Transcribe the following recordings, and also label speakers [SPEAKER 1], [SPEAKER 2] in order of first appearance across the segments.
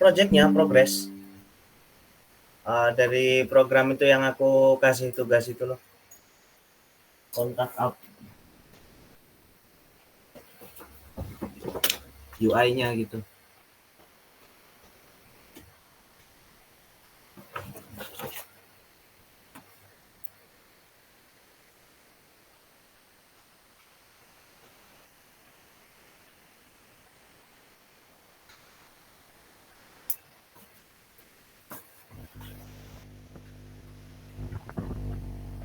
[SPEAKER 1] Projectnya progres dari program itu yang aku kasih tugas itu loh, kontak up UI-nya gitu.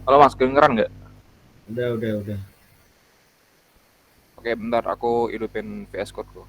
[SPEAKER 2] Halo Mas, kedengeran nggak?
[SPEAKER 1] Udah.
[SPEAKER 2] Oke, bentar aku hidupin VS Code ku.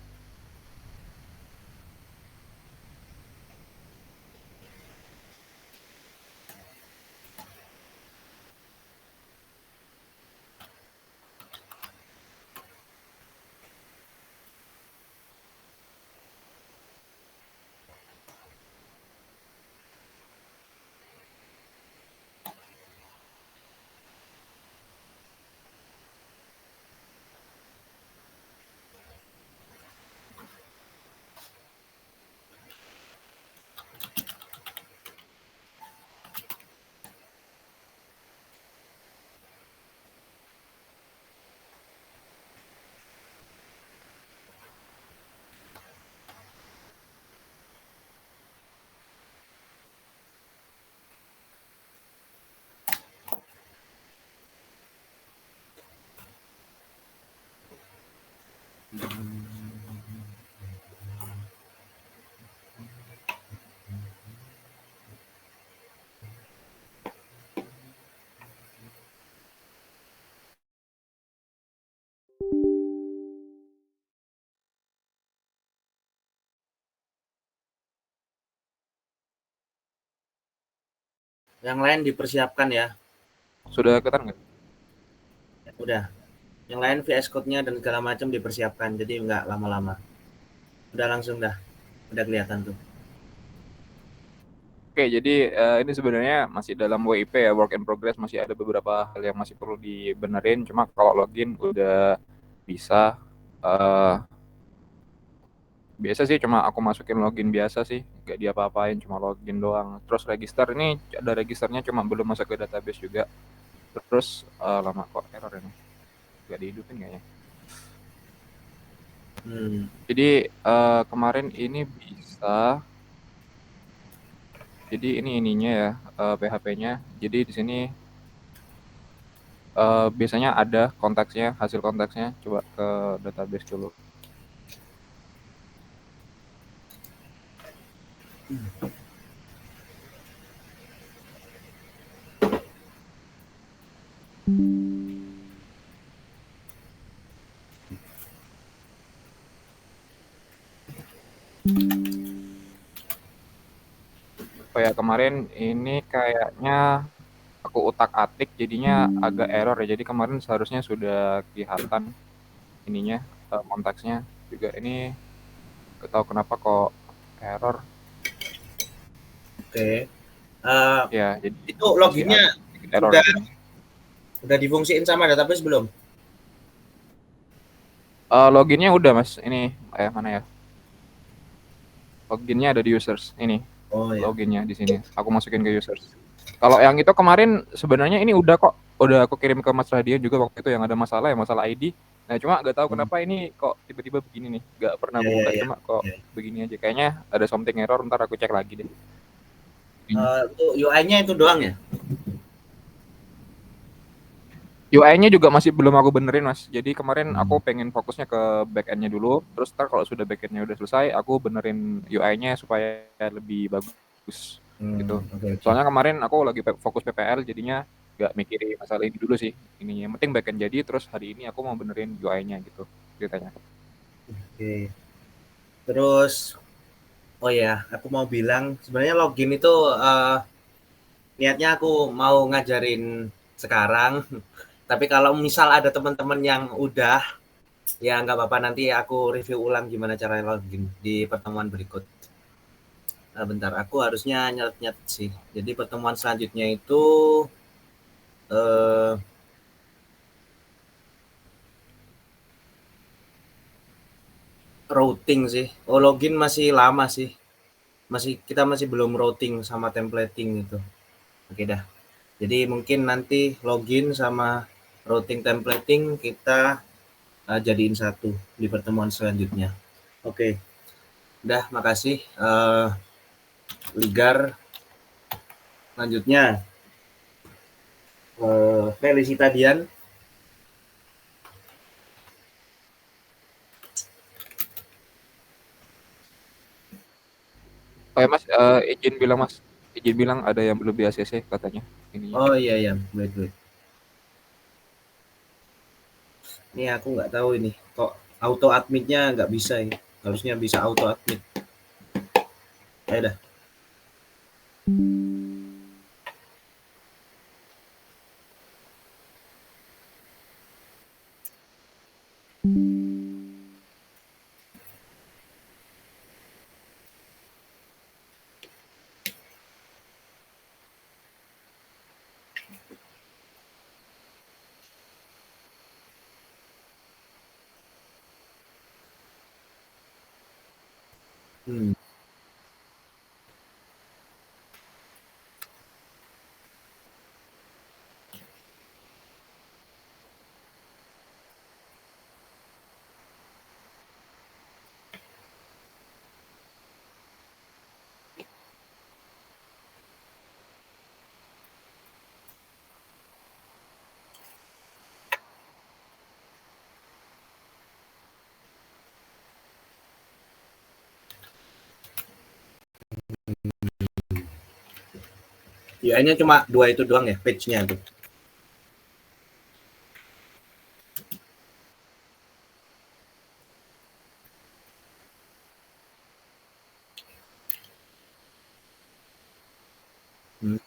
[SPEAKER 1] Yang lain dipersiapkan ya.
[SPEAKER 2] Sudah kelihatan nggak?
[SPEAKER 1] Udah. Yang lain VS Code-nya dan segala macam dipersiapkan, jadi nggak lama-lama. Udah langsung dah. Udah kelihatan tuh.
[SPEAKER 2] Oke, jadi ini sebenarnya masih dalam WIP ya, work in progress, masih ada beberapa hal yang masih perlu dibenerin. Cuma kalau login udah bisa. eh Biasa sih cuma aku masukin login biasa sih, nggak diapa-apain, cuma login doang. Terus register ini ada registernya, cuma belum masuk ke database juga. Terus lama kok error ini, nggak dihidupin kayaknya.
[SPEAKER 1] Hmm.
[SPEAKER 2] Jadi kemarin ini bisa. Jadi ini ininya ya, PHP-nya. Jadi di sini biasanya ada konteksnya, hasil konteksnya. Coba ke database dulu. Oh ya, kemarin ini kayaknya aku utak-atik jadinya agak error ya. Jadi kemarin seharusnya sudah kelihatan ininya, konteksnya juga. Ini nggak tahu kenapa kok error.
[SPEAKER 1] Oke. Eh,
[SPEAKER 2] Ya, jadi
[SPEAKER 1] itu
[SPEAKER 2] masih
[SPEAKER 1] loginnya
[SPEAKER 2] agak sedikit error
[SPEAKER 1] udah
[SPEAKER 2] di sini.
[SPEAKER 1] udah difungsiin sama database belum?
[SPEAKER 2] Loginnya udah Mas. Ini mana ya? Loginnya ada di users. Ini
[SPEAKER 1] Oh ya.
[SPEAKER 2] loginnya di sini. Aku masukin ke users. Kalau yang itu kemarin sebenarnya ini udah kok. Udah aku kirim ke Mas Radian juga waktu itu yang ada masalah ya, masalah ID. Nah, cuma nggak tahu
[SPEAKER 1] Hmm.
[SPEAKER 2] kenapa ini kok tiba-tiba begini nih. Nggak pernah
[SPEAKER 1] Ya
[SPEAKER 2] aku
[SPEAKER 1] ya
[SPEAKER 2] buka,
[SPEAKER 1] ya.
[SPEAKER 2] cuma kok
[SPEAKER 1] Ya.
[SPEAKER 2] begini aja. Kayaknya ada something error, ntar aku cek lagi deh.
[SPEAKER 1] Itu UI-nya itu doang ya?
[SPEAKER 2] UI-nya juga masih belum aku benerin Mas. Jadi kemarin aku
[SPEAKER 1] Hmm.
[SPEAKER 2] pengen fokusnya ke back-end-nya dulu. Terus ntar kalau sudah back-end-nya udah selesai, aku benerin UI-nya supaya lebih bagus gitu.
[SPEAKER 1] Oke oke.
[SPEAKER 2] Soalnya kemarin aku lagi fokus PPL, jadinya nggak mikirin masalah ini dulu sih. Ini yang penting back-end jadi, terus hari ini aku mau benerin UI-nya gitu ceritanya.
[SPEAKER 1] Oke. Terus oh ya, aku mau bilang sebenarnya login itu niatnya aku mau ngajarin sekarang. Tapi kalau misal ada teman-teman yang udah, ya nggak apa-apa nanti aku review ulang gimana cara login di pertemuan berikut. Bentar, aku harusnya nyatet sih. Jadi pertemuan selanjutnya itu eh, routing sih. Oh, login masih lama sih. Kita masih belum routing sama templating itu. Oke dah. Jadi mungkin nanti login sama routing templating kita jadiin satu di pertemuan selanjutnya. Oke, udah makasih Ligar. Selanjutnya Felicita Dian.
[SPEAKER 2] Oh ya Mas, izin bilang ada yang belum di ACC katanya ininya.
[SPEAKER 1] Oh iya iya, wait wait. Ini aku nggak tahu ini kok auto admitnya nggak bisa ini. Harusnya bisa auto admit. Ya dah. Hmm. UI-nya cuma dua itu doang ya, page-nya tuh. Hmm.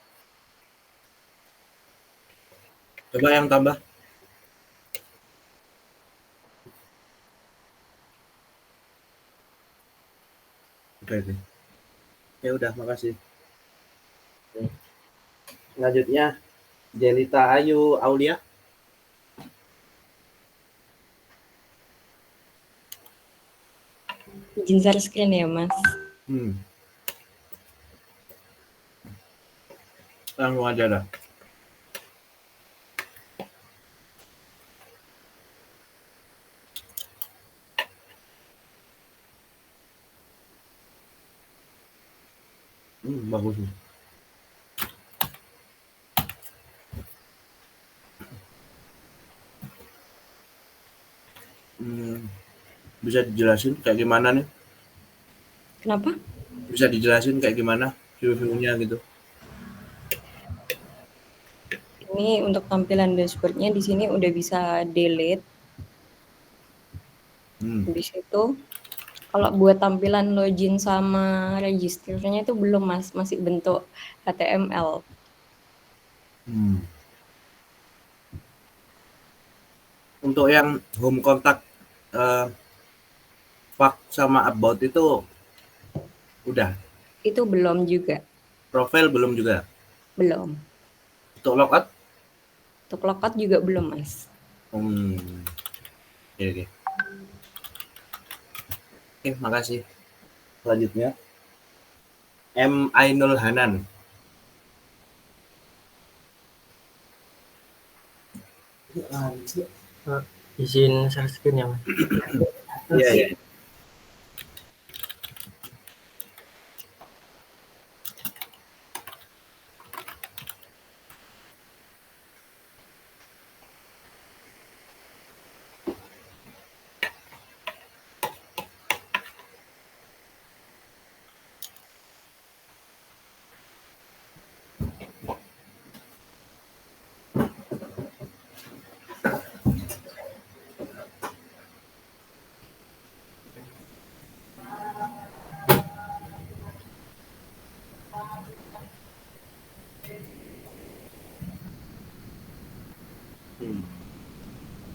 [SPEAKER 1] Coba yang tambah. Oke, oke. Ya udah, makasih. Oke. Selanjutnya Jelita Ayu Aulia.
[SPEAKER 3] Izin share screen ya, Mas.
[SPEAKER 1] Hmm. Langsung aja dah. Bagus nih. Bisa dijelasin kayak gimana nih?
[SPEAKER 3] Kenapa?
[SPEAKER 1] Bisa dijelasin kayak gimana view-view-nya gitu?
[SPEAKER 3] Ini untuk tampilan dashboard-nya di sini udah bisa delete. Habis itu kalau buat tampilan login sama registernya itu belum, Mas, masih bentuk HTML.
[SPEAKER 1] Untuk yang home contact fuck sama about itu udah.
[SPEAKER 3] Itu belum juga.
[SPEAKER 1] Profile belum juga.
[SPEAKER 3] Belum.
[SPEAKER 1] Untuk logout?
[SPEAKER 3] Untuk logout juga belum, Mas.
[SPEAKER 1] Oke, oke. Oke, makasih. Selanjutnya M. Ainul Hanan.
[SPEAKER 4] Izin share screen ya, Mas.
[SPEAKER 1] Iya, iya.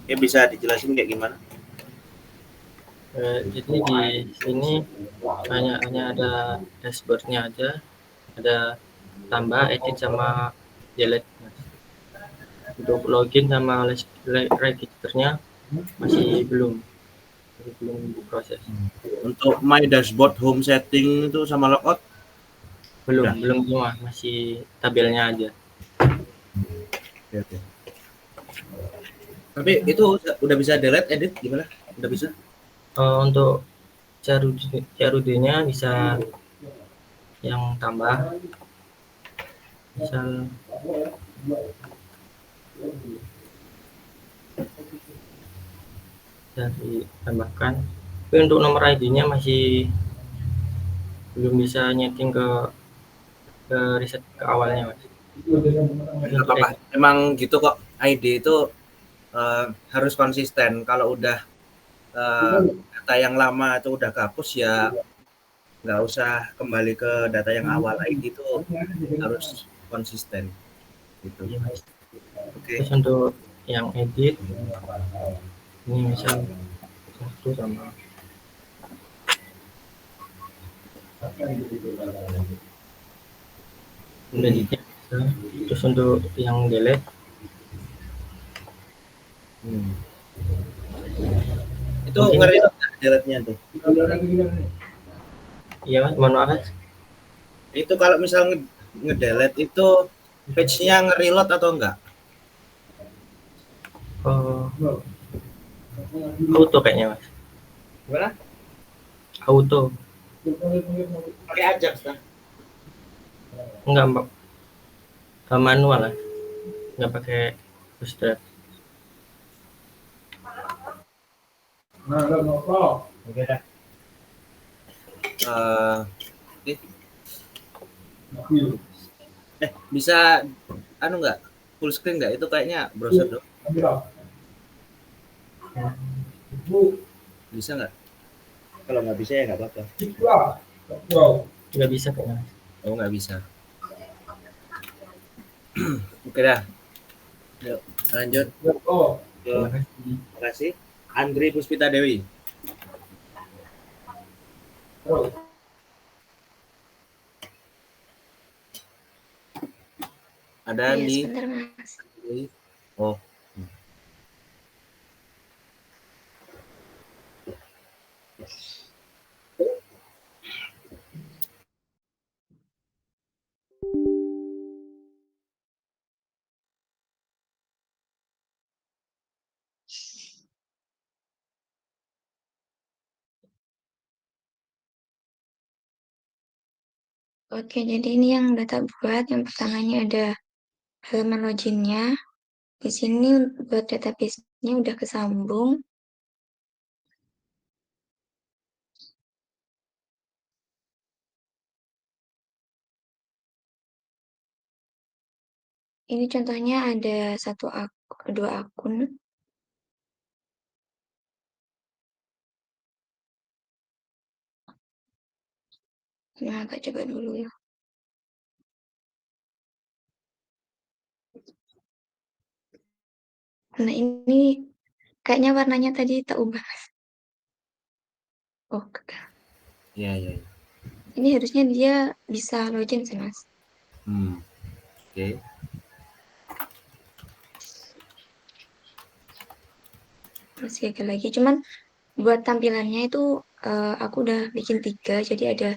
[SPEAKER 1] Ini bisa dijelasin kayak gimana?
[SPEAKER 4] Jadi di sini hanya ada dashboardnya aja, ada tambah, edit sama delete, Mas. Untuk login sama registernya masih belum. jadi belum diproses.
[SPEAKER 1] Untuk my dashboard home setting itu sama logout udah?
[SPEAKER 4] Belum semua, masih tabelnya aja.
[SPEAKER 1] Oke. Tapi itu udah bisa delete edit gimana? Udah bisa?
[SPEAKER 4] Untuk CRUD-nya bisa yang tambah, misal bisa ditambahkan. Tapi untuk nomor ID-nya masih belum bisa nyeting ke reset ke awalnya, Mas.
[SPEAKER 1] Nggak apa-apa. Emang gitu kok. ID itu harus konsisten. Kalau udah data yang lama itu udah kehapus ya nggak usah kembali ke data yang awal. ID itu harus konsisten gitu.
[SPEAKER 4] Iya, Mas.
[SPEAKER 1] Oke.
[SPEAKER 4] Terus untuk yang edit ini misal satu sama editnya bisa. Terus untuk yang delete
[SPEAKER 1] Itu ngeri delete-nya tuh.
[SPEAKER 4] iya, Mas, mohon maaf, Mas.
[SPEAKER 1] Itu kalau misal ngedelete itu page-nya nge-reload atau enggak?
[SPEAKER 4] Auto kayaknya, Mas.
[SPEAKER 1] Gimana?
[SPEAKER 4] Auto.
[SPEAKER 1] Pakai Ajax kan?
[SPEAKER 4] Enggak, Mbak. Manual lah. Enggak pakai Bootstrap.
[SPEAKER 1] Oke dah. Bisa anu enggak? Full screen enggak? Itu kayaknya browser dong. Bisa enggak? Kalau nggak bisa ya nggak apa-apa.
[SPEAKER 4] Nggak bisa kayaknya.
[SPEAKER 1] Oh nggak bisa. Oke dah. Yuk lanjut.
[SPEAKER 4] Terima kasih.
[SPEAKER 1] Terima kasih. Andri Puspita Dewi. Ada
[SPEAKER 3] Iya,
[SPEAKER 1] di.
[SPEAKER 3] sebentar, Mas.
[SPEAKER 1] Oh.
[SPEAKER 3] Oke, jadi ini yang data buat. Yang pertamanya ada halaman loginnya. Di sini buat database-nya udah kesambung. Ini contohnya ada dua akun. Nah, agak coba dulu ya. Nah, ini kayaknya warnanya tadi tak ubah. Oh,
[SPEAKER 1] Iya.
[SPEAKER 3] ini harusnya dia bisa login sih, Mas.
[SPEAKER 1] Oke.
[SPEAKER 3] Masih gagal lagi. Cuman buat tampilannya itu aku udah bikin 3. Jadi ada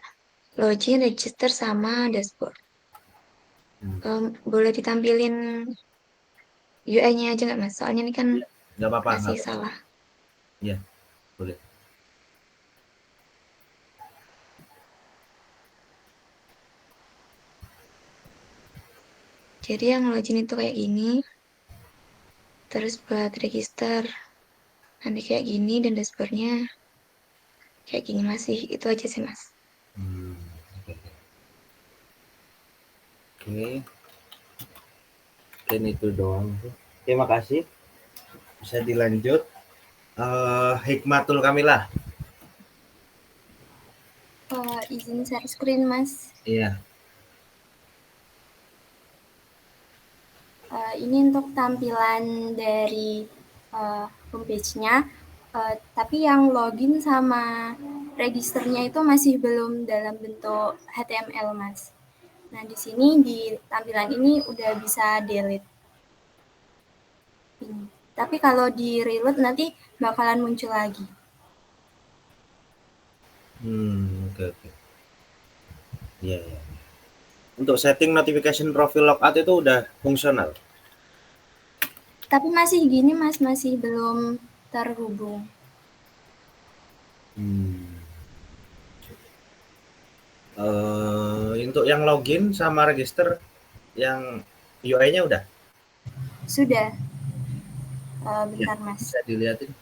[SPEAKER 3] login, register, sama dashboard. Boleh ditampilin UI-nya aja nggak, Mas? Soalnya ini kan
[SPEAKER 1] Nggak apa-apa.
[SPEAKER 3] masih salah.
[SPEAKER 1] Iya, boleh.
[SPEAKER 3] Jadi yang login itu kayak gini. Terus buat register nanti kayak gini dan dashboardnya kayak gini, masih itu aja sih, Mas.
[SPEAKER 1] Oke. Ini itu doang. Terima kasih. Bisa dilanjut. Hikmatul Kamilah.
[SPEAKER 5] Izin share screen, Mas.
[SPEAKER 1] Iya.
[SPEAKER 5] Ini untuk tampilan dari homepage-nya, tapi yang login sama registernya itu masih belum dalam bentuk HTML, Mas. Nah, di sini di tampilan ini udah bisa delete. Ini. Tapi kalau di reload nanti bakalan muncul lagi.
[SPEAKER 1] Oke oke. Iya ya. Untuk setting notification profile logout itu udah fungsional.
[SPEAKER 5] Tapi masih gini Mas, masih belum terhubung.
[SPEAKER 1] Untuk yang login sama register yang UI-nya udah?
[SPEAKER 5] Sudah. Bentar Mas.
[SPEAKER 1] Bisa dilihatin.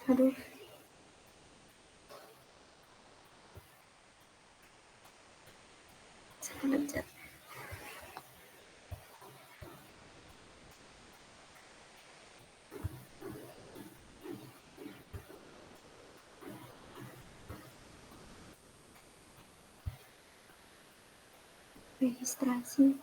[SPEAKER 5] Aduh. Salah chat. Registrasi.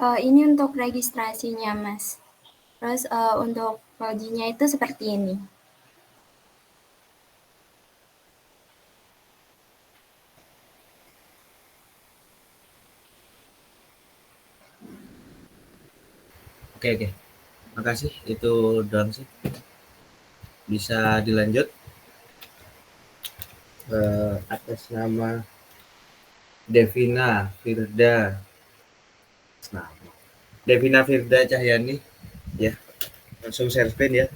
[SPEAKER 5] Ini untuk registrasinya Mas. Terus untuk loginnya itu seperti ini.
[SPEAKER 1] Oke oke. Makasih, itu doang sih. Bisa dilanjut. Atas nama Devina Firda. Nah, Devina Firda Cahyani ya. Langsung share screen ya.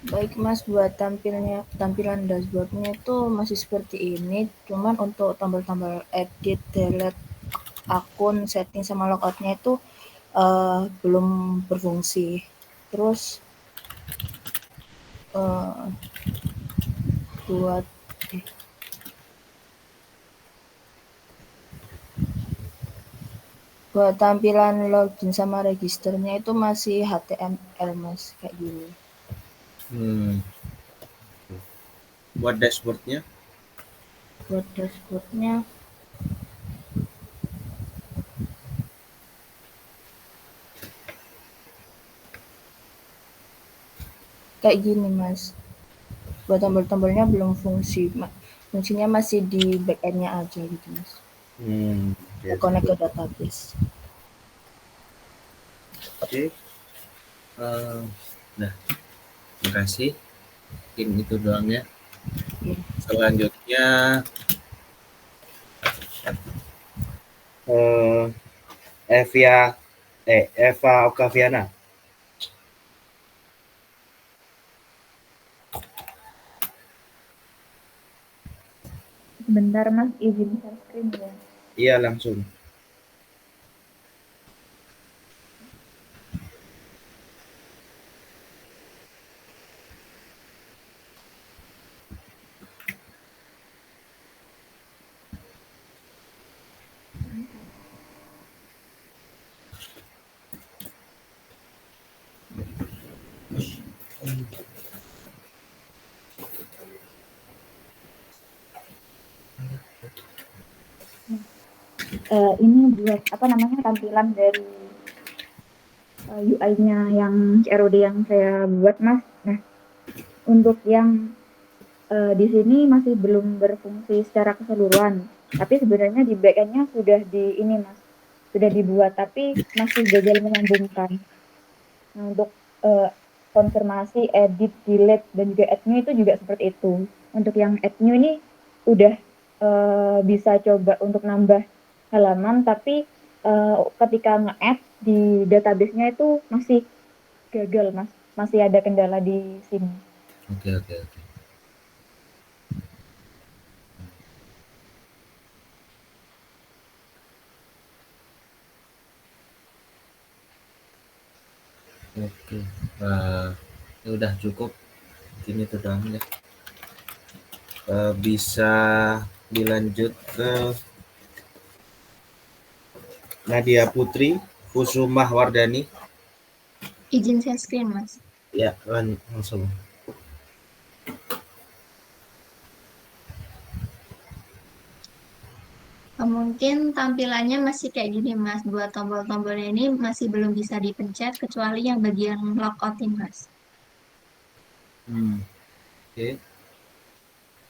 [SPEAKER 6] Baik Mas, buat tampilan dashboardnya itu masih seperti ini, cuman untuk tombol-tombol edit, delete akun, setting sama logoutnya itu belum berfungsi. Terus buat tampilan login sama registernya itu masih HTML Mas, kayak gini.
[SPEAKER 1] Buat dashboardnya?
[SPEAKER 6] Buat dashboardnya kayak gini Mas. Buat tombol-tombolnya belum fungsi, fungsinya masih di backend-nya aja gitu Mas.
[SPEAKER 1] Yes.
[SPEAKER 6] Connect ke database.
[SPEAKER 1] Oke. Nah, makasih. Mungkin itu doang ya. Selanjutnya Eva Octaviana.
[SPEAKER 7] Sebentar Mas, izin share screen ya.
[SPEAKER 1] Iya, langsung.
[SPEAKER 7] Ini buat tampilan dari UI-nya yang CROD yang saya buat Mas. Nah, untuk yang di sini masih belum berfungsi secara keseluruhan, tapi sebenarnya di backend-nya sudah sudah dibuat, tapi masih gagal menyambungkan. Nah, untuk konfirmasi, edit, delete, dan juga add new itu juga seperti itu. Untuk yang add new ini udah bisa coba untuk nambah halaman, tapi ketika nge-add di database-nya itu masih gagal Mas, masih ada kendala di sini.
[SPEAKER 1] Oke. Oke, ini udah cukup. Ini tuh doang ya. Bisa dilanjut ke Nadia Putri Kusumah Wardani.
[SPEAKER 3] Izin share screen, Mas.
[SPEAKER 1] Ya, langsung.
[SPEAKER 3] Mungkin tampilannya masih kayak gini Mas, buat tombol-tombolnya ini masih belum bisa dipencet kecuali yang bagian logout ini Mas.
[SPEAKER 1] Oke.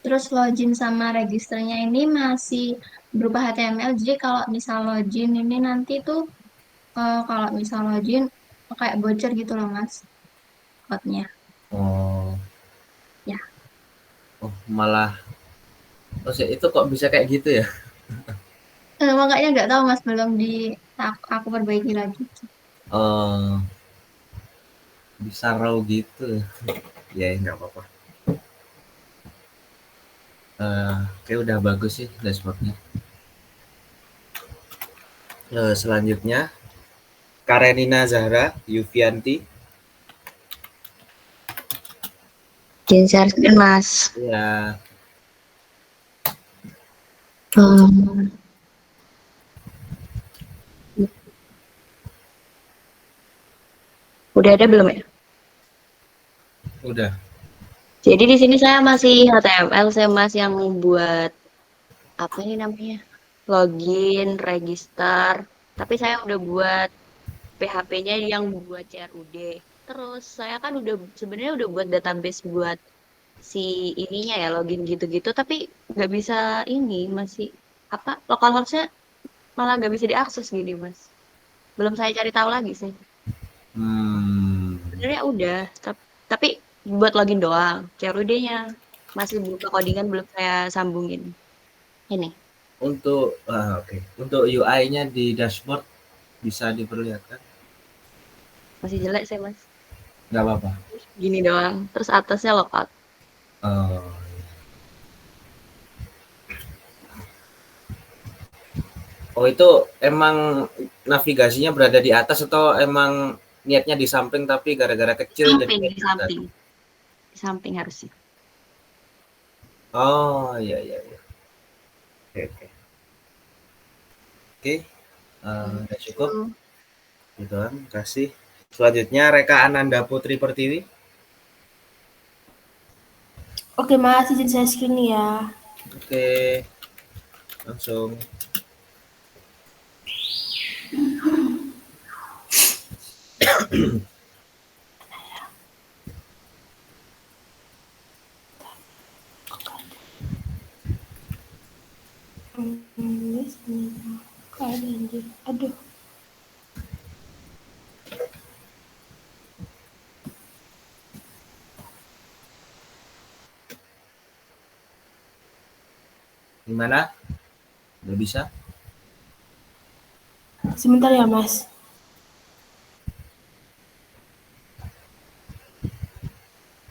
[SPEAKER 3] Terus login sama registernya ini masih berupa HTML, jadi kalau misal login ini nanti tuh kalau misal login kayak bocor gitu loh Mas, code-nya.
[SPEAKER 1] Oh,
[SPEAKER 3] Ya,
[SPEAKER 1] malah itu kok bisa kayak gitu ya?
[SPEAKER 3] makanya nggak tahu Mas, belum di aku perbaiki lagi.
[SPEAKER 1] Oh, bisa raw gitu. Ya, nggak apa-apa. Kayak udah bagus sih dashboardnya. Selanjutnya Karenina Zahra Yuvianti.
[SPEAKER 3] Share screen Mas.
[SPEAKER 1] Ya,
[SPEAKER 3] Udah ada belum ya?
[SPEAKER 1] udah.
[SPEAKER 3] Jadi di sini saya masih HTML, saya masih yang buat apa ini namanya? Login, register. Tapi saya udah buat PHP-nya yang buat CRUD. Terus saya kan udah sebenarnya udah buat database buat si ininya ya login gitu-gitu, tapi nggak bisa ini masih apa localhost-nya malah nggak bisa diakses gini Mas. Belum saya cari tahu lagi sih. Sebenarnya udah, tapi buat login doang. CRUD-nya masih berupa codingan belum saya sambungin. Ini
[SPEAKER 1] Oke. Untuk UI-nya di dashboard bisa diperlihatkan?
[SPEAKER 3] masih jelek sih Mas.
[SPEAKER 1] Nggak apa-apa.
[SPEAKER 3] Gini doang. Terus atasnya logout.
[SPEAKER 1] Oh, oh itu emang navigasinya berada di atas atau emang niatnya di samping tapi gara-gara kecil jadi
[SPEAKER 3] Samping,
[SPEAKER 1] kayak
[SPEAKER 3] di
[SPEAKER 1] di atas?
[SPEAKER 3] samping. Di samping harusnya.
[SPEAKER 1] Oh, iya, iya, iya. Oke, oke. Oke, udah cukup. Gitu kan, kasih. Selanjutnya Reka Ananda Putri Pertiwi.
[SPEAKER 8] Oke Mas, izin saya screen ya.
[SPEAKER 1] Oke, langsung.
[SPEAKER 8] Aduh.
[SPEAKER 1] Gimana? Udah bisa?
[SPEAKER 8] Sebentar ya Mas.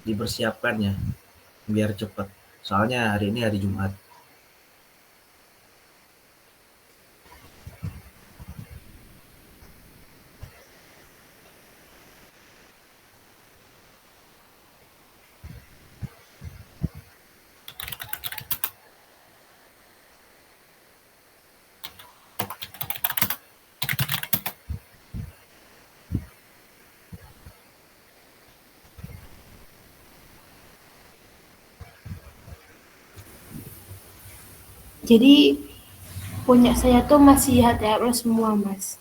[SPEAKER 1] Dipersiapkan ya, biar cepat. Soalnya hari ini hari Jumat.
[SPEAKER 8] Jadi punya saya tuh masih HTML semua Mas.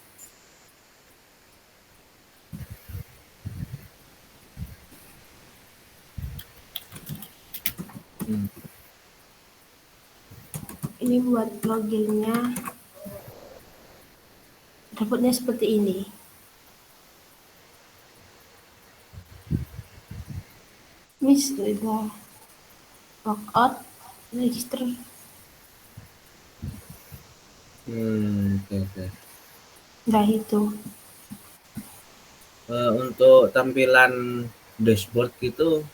[SPEAKER 8] Ini buat loginnya. Dapatnya seperti ini. Ini sudah logout, register.
[SPEAKER 1] Oke, oke.
[SPEAKER 8] Nah itu.
[SPEAKER 1] Untuk tampilan dashboard itu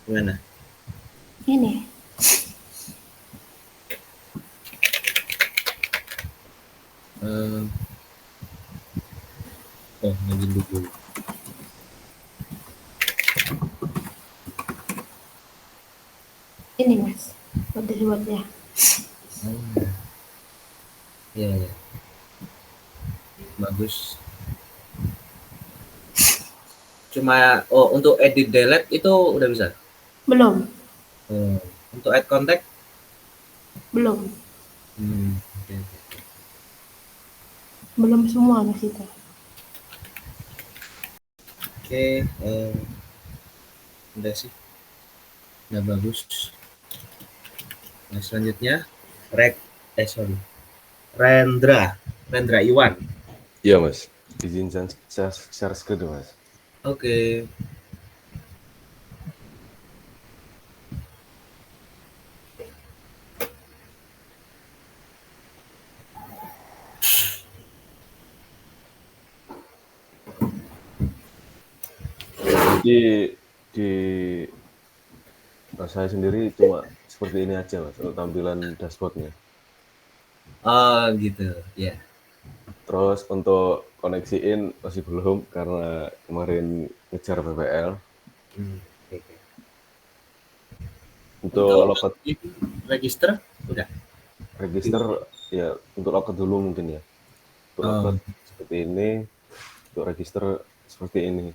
[SPEAKER 1] gimana?
[SPEAKER 8] Ini.
[SPEAKER 1] Login dulu.
[SPEAKER 8] Ini Mas. Buat dashboardnya.
[SPEAKER 1] Iya, iya. Bagus. Cuma untuk edit delete itu udah bisa?
[SPEAKER 8] Belum.
[SPEAKER 1] Oh, untuk add contact?
[SPEAKER 8] Belum.
[SPEAKER 1] Oke.
[SPEAKER 8] Belum semua Mas itu.
[SPEAKER 1] Oke, udah sih. Udah bagus. Nah, selanjutnya Rendra Iwan.
[SPEAKER 9] Iya Mas, izinkan share screen Mas.
[SPEAKER 1] Oke.
[SPEAKER 9] Jadi di saya sendiri cuma seperti ini aja Mas untuk tampilan dashboardnya.
[SPEAKER 1] Oh gitu, ya.
[SPEAKER 9] Terus untuk koneksiin masih belum karena kemarin ngejar PPL.
[SPEAKER 1] Oke.
[SPEAKER 9] Untuk logout
[SPEAKER 1] register udah.
[SPEAKER 9] register ya untuk logout dulu mungkin ya. Untuk logout seperti ini, untuk register seperti ini.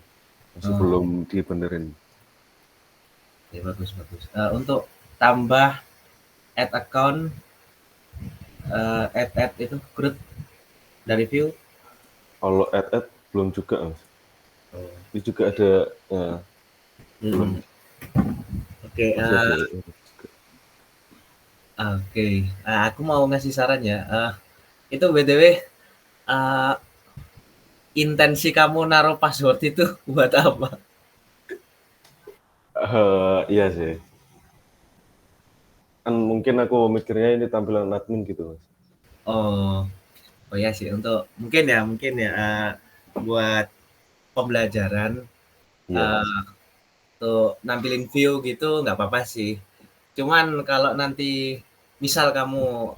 [SPEAKER 9] Masih belum dibenerin.
[SPEAKER 1] Ya bagus. Untuk tambah add account, add itu create dari view.
[SPEAKER 9] Kalau add belum juga Mas. Ini juga ada ya, belum.
[SPEAKER 1] Oke. Oke. Aku mau ngasih saran ya. Itu BTW intensi kamu naruh password itu buat apa?
[SPEAKER 9] Iya sih. Kan mungkin aku mikirnya ini tampilan admin gitu Mas.
[SPEAKER 1] Oh ya sih, untuk mungkin ya buat pembelajaran untuk nampilin view gitu nggak apa-apa sih. Cuman kalau nanti misal kamu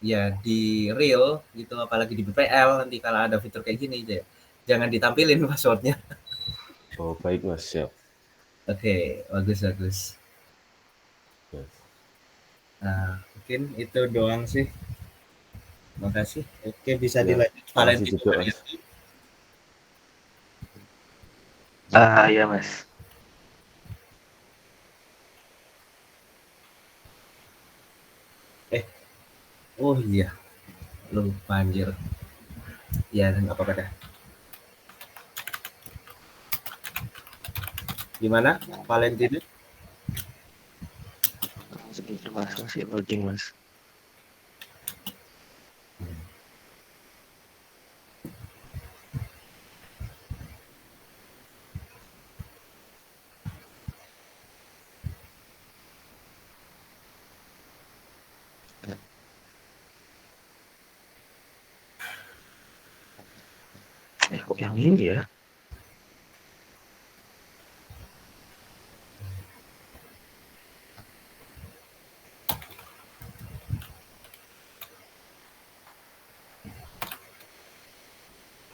[SPEAKER 1] ya di real gitu, apalagi di BPL nanti kalau ada fitur kayak gini jangan ditampilin passwordnya.
[SPEAKER 9] Oh baik Mas, siap.
[SPEAKER 1] Oke, bagus.
[SPEAKER 9] Yes.
[SPEAKER 1] Mungkin itu doang sih. Makasih. Oke, bisa
[SPEAKER 9] Ya,
[SPEAKER 1] dilanjut.
[SPEAKER 9] makasih juga Mas.
[SPEAKER 4] Iya Mas.
[SPEAKER 1] Oh iya, lupa anjir. Ya, nggak apa-apa dah. Gimana, Valentino?
[SPEAKER 4] Sebentar Mas, masih loading Mas. Kok yang ini ya?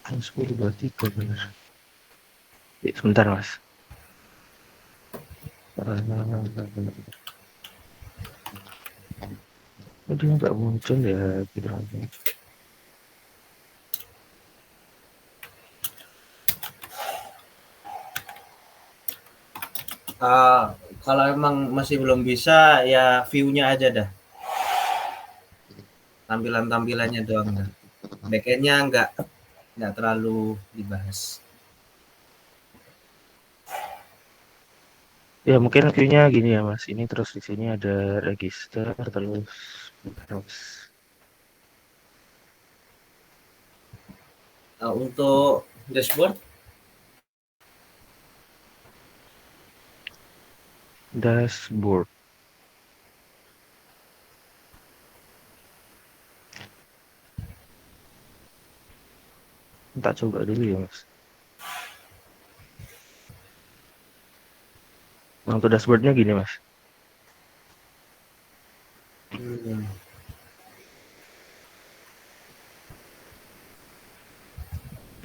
[SPEAKER 4] Kan 10.23 bener. Ya, sebentar Mas. Dia nggak muncul ya gitu.
[SPEAKER 1] Kalau emang masih belum bisa, ya view-nya aja dah. Tampilannya doang dah. Backend-nya nggak terlalu dibahas.
[SPEAKER 4] Ya mungkin view-nya gini ya Mas. Ini terus di sini ada register terus.
[SPEAKER 1] Untuk dashboard,
[SPEAKER 4] Dashboard. Tak coba dulu ya Mas. Untuk dashboardnya gini Mas.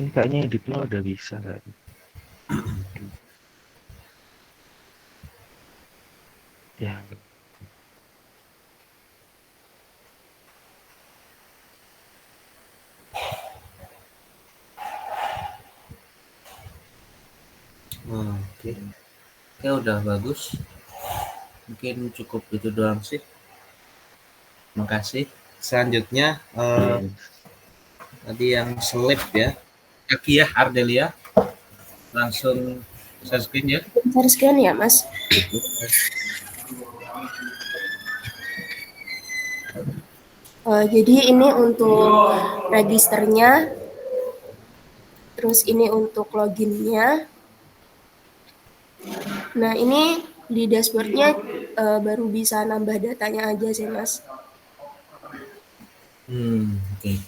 [SPEAKER 4] Ini kayaknya editnya udah bisa kan. Ya.
[SPEAKER 1] Oke. Oke, udah bagus. Mungkin cukup itu doang sih. Makasih. Selanjutnya tadi yang selip ya. Kaki ya, Ardelia. Langsung share screen ya.
[SPEAKER 8] Share screen ya, Mas. Jadi ini untuk registernya, terus ini untuk loginnya. Nah, ini di dashboardnya baru bisa nambah datanya aja sih, Mas.
[SPEAKER 1] Oke.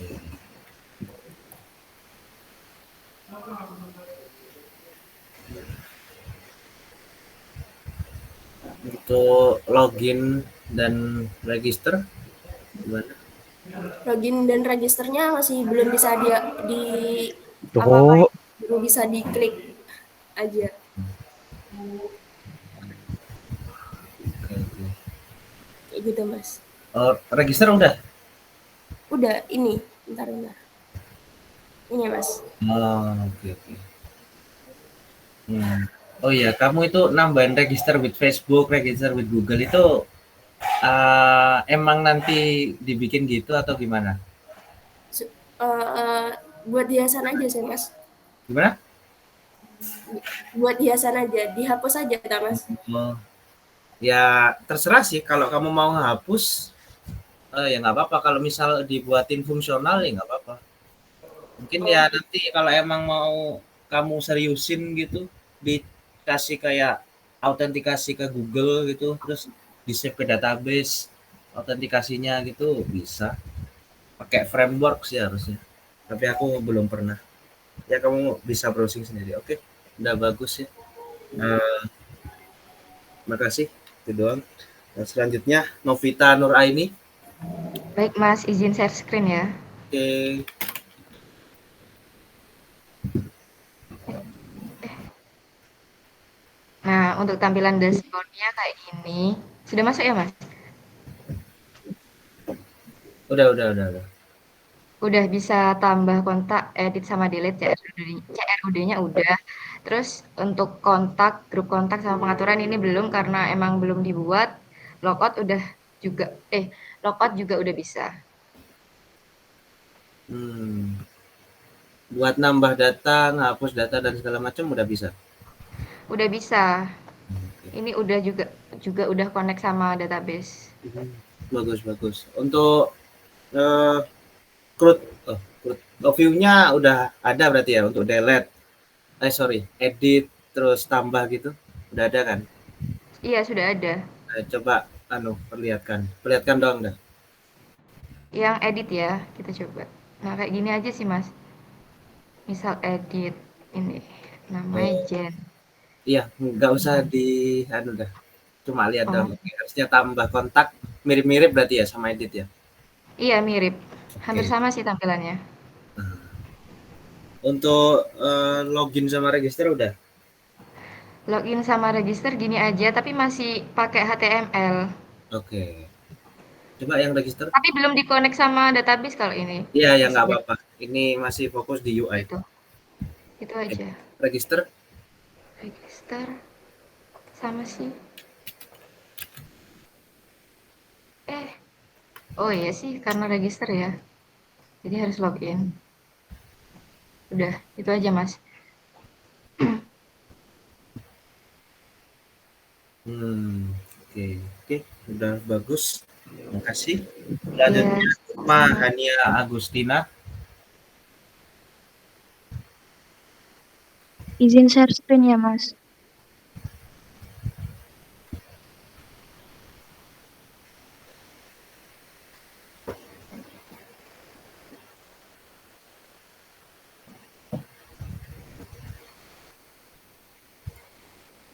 [SPEAKER 1] Untuk login dan register gimana?
[SPEAKER 8] Login dan registernya masih belum bisa apa-apain, baru bisa diklik aja.
[SPEAKER 1] Oke.
[SPEAKER 8] Kayak gitu, Mas.
[SPEAKER 1] Register udah?
[SPEAKER 8] Udah, ini. Bentar. Ini, Mas.
[SPEAKER 1] Oke. Oh iya, kamu itu nambahin register with Facebook, register with Google itu emang nanti dibikin gitu atau gimana?
[SPEAKER 8] Buat hiasan aja sih, Mas.
[SPEAKER 1] Gimana?
[SPEAKER 8] Buat hiasan aja, dihapus aja, kan, Mas?
[SPEAKER 1] Ya terserah sih, kalau kamu mau hapus, ya nggak apa-apa. Kalau misal dibuatin fungsional ya nggak apa-apa. Mungkin ya nanti kalau emang mau kamu seriusin gitu, dikasih kayak autentikasi ke Google gitu, terus di-save ke database, autentikasinya gitu bisa. Pakai framework sih harusnya. Tapi aku belum pernah. Ya kamu bisa browsing sendiri. Oke, udah bagus ya. Makasih, itu doang. Nah, selanjutnya Novita Nuraini.
[SPEAKER 7] Baik Mas, izin share screen ya.
[SPEAKER 1] Oke.
[SPEAKER 7] Nah, untuk tampilan dashboard-nya kayak gini. Sudah masuk ya, Mas?
[SPEAKER 1] Udah.
[SPEAKER 7] Udah bisa tambah kontak, edit sama delete CRUD-nya udah. Terus untuk kontak, grup kontak sama pengaturan ini belum karena emang belum dibuat. Logout juga udah bisa.
[SPEAKER 1] Buat nambah data, ngapus data dan segala macam udah bisa.
[SPEAKER 7] Udah bisa. Ini udah juga udah connect sama database.
[SPEAKER 1] Bagus. Untuk CRUD view-nya udah ada berarti ya untuk delete. Edit terus tambah gitu. Udah ada kan?
[SPEAKER 7] Iya, sudah ada.
[SPEAKER 1] Coba perlihatkan dong dah.
[SPEAKER 7] Yang edit ya, kita coba. Nah, kayak gini aja sih, Mas. Misal edit ini namanya Jen.
[SPEAKER 1] Iya, nggak usah dah. Cuma lihat dong. Harusnya tambah kontak mirip-mirip berarti ya sama edit ya.
[SPEAKER 7] Iya, mirip. Hampir sama sih tampilannya.
[SPEAKER 1] Untuk login sama register udah?
[SPEAKER 7] Login sama register gini aja, tapi masih pakai HTML.
[SPEAKER 1] Oke. Coba yang register.
[SPEAKER 7] Tapi belum di-connect sama database kalau ini.
[SPEAKER 1] Iya, ya nggak apa-apa. Ini masih fokus di UI.
[SPEAKER 7] Itu aja.
[SPEAKER 1] Register
[SPEAKER 7] sama sih. Oh iya sih, karena register ya. Jadi harus login. Udah, itu aja, Mas.
[SPEAKER 1] Oke, udah bagus. Terima kasih. Selanjutnya, Mbak Hania Agustina.
[SPEAKER 10] Izin share screen ya, Mas.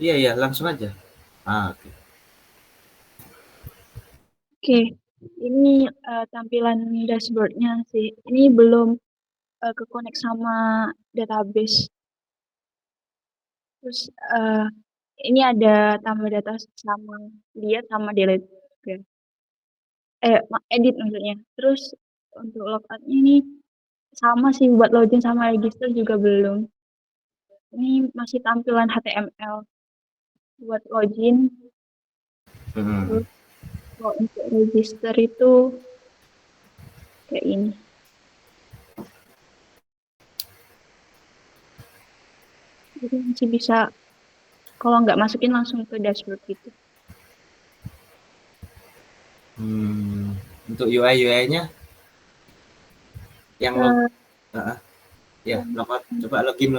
[SPEAKER 1] Iya, langsung aja. Oke.
[SPEAKER 10] Oke, ini tampilan dashboardnya sih. Ini belum ke-connect sama database. Terus ini ada tambah data sama lihat sama delete. Oke. Edit maksudnya. Terus untuk logoutnya ini sama sih buat login sama register juga belum. Ini masih tampilan HTML buat login. Terus kalau untuk register itu kayak ini. Jadi masih bisa, kalau nggak masukin langsung ke dashboard gitu.
[SPEAKER 1] Untuk UI-nya yang ya logout, coba login.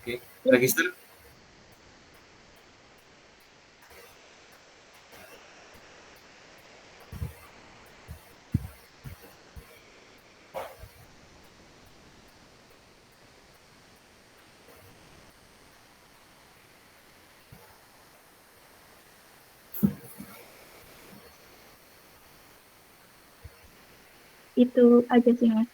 [SPEAKER 1] Oke. Register.
[SPEAKER 10] Itu aja sih Mas.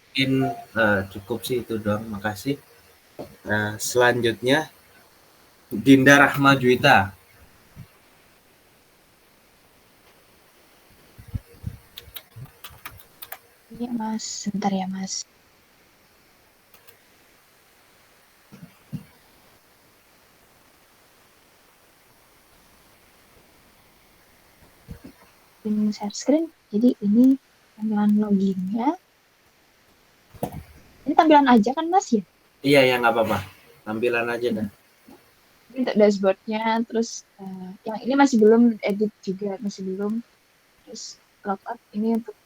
[SPEAKER 1] Mungkin cukup sih itu doang, makasih. Selanjutnya Dinda Rahma Juwita.
[SPEAKER 7] Iya Mas, sebentar ya Mas. Share screen. Jadi ini tampilan loginnya. Ini tampilan aja kan Mas ya?
[SPEAKER 1] Iya ya, nggak apa-apa. Tampilan aja dah.
[SPEAKER 7] Ini untuk dashboardnya, terus yang ini masih belum edit juga, masih belum. Terus logout ini untuk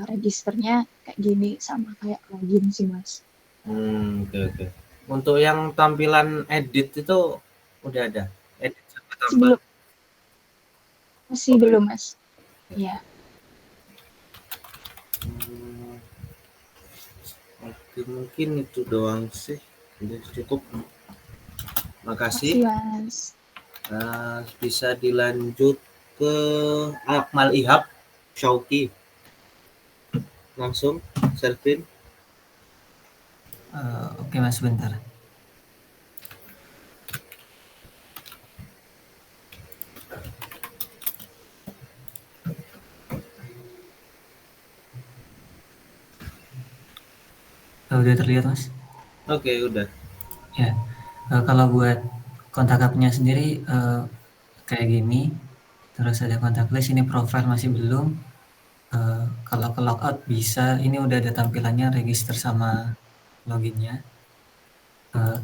[SPEAKER 7] registernya kayak gini, sama kayak login sih Mas.
[SPEAKER 1] Oke. Untuk yang tampilan edit itu udah ada? Edit sama tambah?
[SPEAKER 7] Masih belum Mas. Iya.
[SPEAKER 1] Oke, mungkin itu doang sih. Udah cukup. Makasih.
[SPEAKER 7] Mas.
[SPEAKER 1] Bisa dilanjut ke Akmal Ihab Syauki. Langsung Selvin.
[SPEAKER 11] Oke Mas, sebentar. Udah terlihat Mas?
[SPEAKER 1] Oke, udah.
[SPEAKER 11] Ya, kalau buat kontak hubnya sendiri kayak gini. Terus ada kontak list, ini profile masih belum. Kalau ke logout bisa, ini udah ada tampilannya register sama loginnya.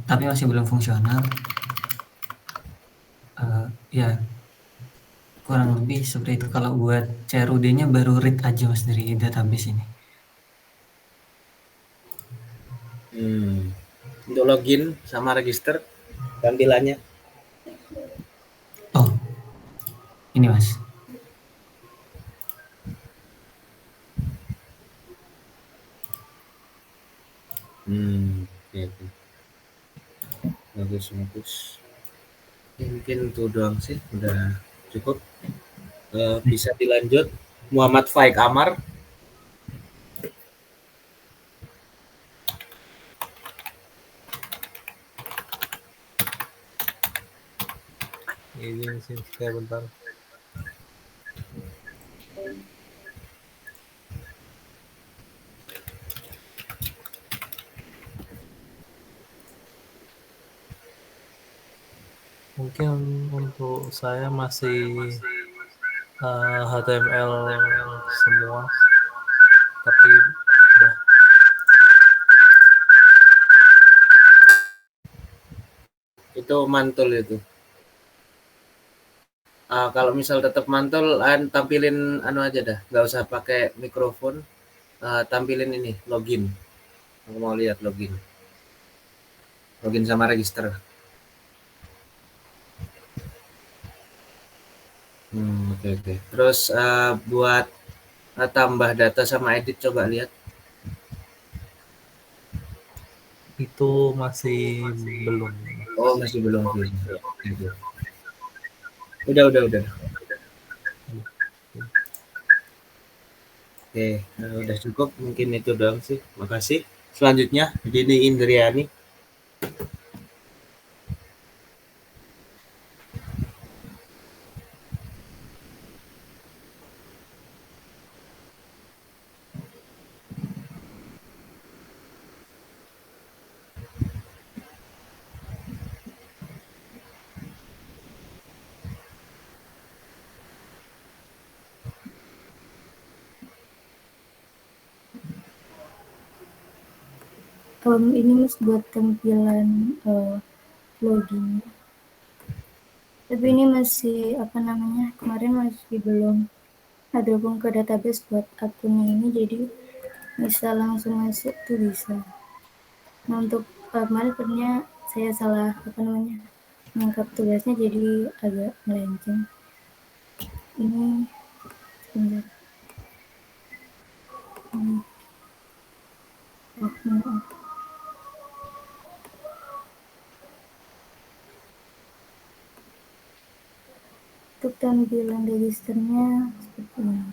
[SPEAKER 11] Tapi masih belum fungsional. Ya, kurang lebih seperti itu. Kalau buat CRUD-nya baru read aja Mas dari database ini.
[SPEAKER 1] Untuk login sama register tampilannya.
[SPEAKER 11] Oh, ini Mas.
[SPEAKER 1] Oke. Bagus. Mungkin itu doang sih, udah cukup. Bisa dilanjut Muhammad Faik Amar.
[SPEAKER 12] Izin saya bentar. Mungkin untuk saya masih HTML semua, tapi udah.
[SPEAKER 1] Itu mantul itu. Kalau misal tetap mantul, tampilin aja dah, nggak usah pakai mikrofon. Tampilin ini login. Aku mau lihat login sama register. Oke. Terus buat tambah data sama edit, coba lihat.
[SPEAKER 12] Itu masih belum.
[SPEAKER 1] Oh, masih belum. Udah. Oke, udah cukup. Mungkin itu doang sih. Makasih. Selanjutnya, Dini Indriani.
[SPEAKER 6] Ini Mas buat tampilan login. Tapi ini masih apa namanya? Kemarin masih belum ada gabung ke database buat akunnya ini, jadi bisa langsung masuk tuh bisa. Nah untuk kemarin sebenarnya saya salah apa namanya mengangkat tugasnya jadi agak melenceng. Ini sebentar. Maaf. Untuk tampilan registernya seperti ini.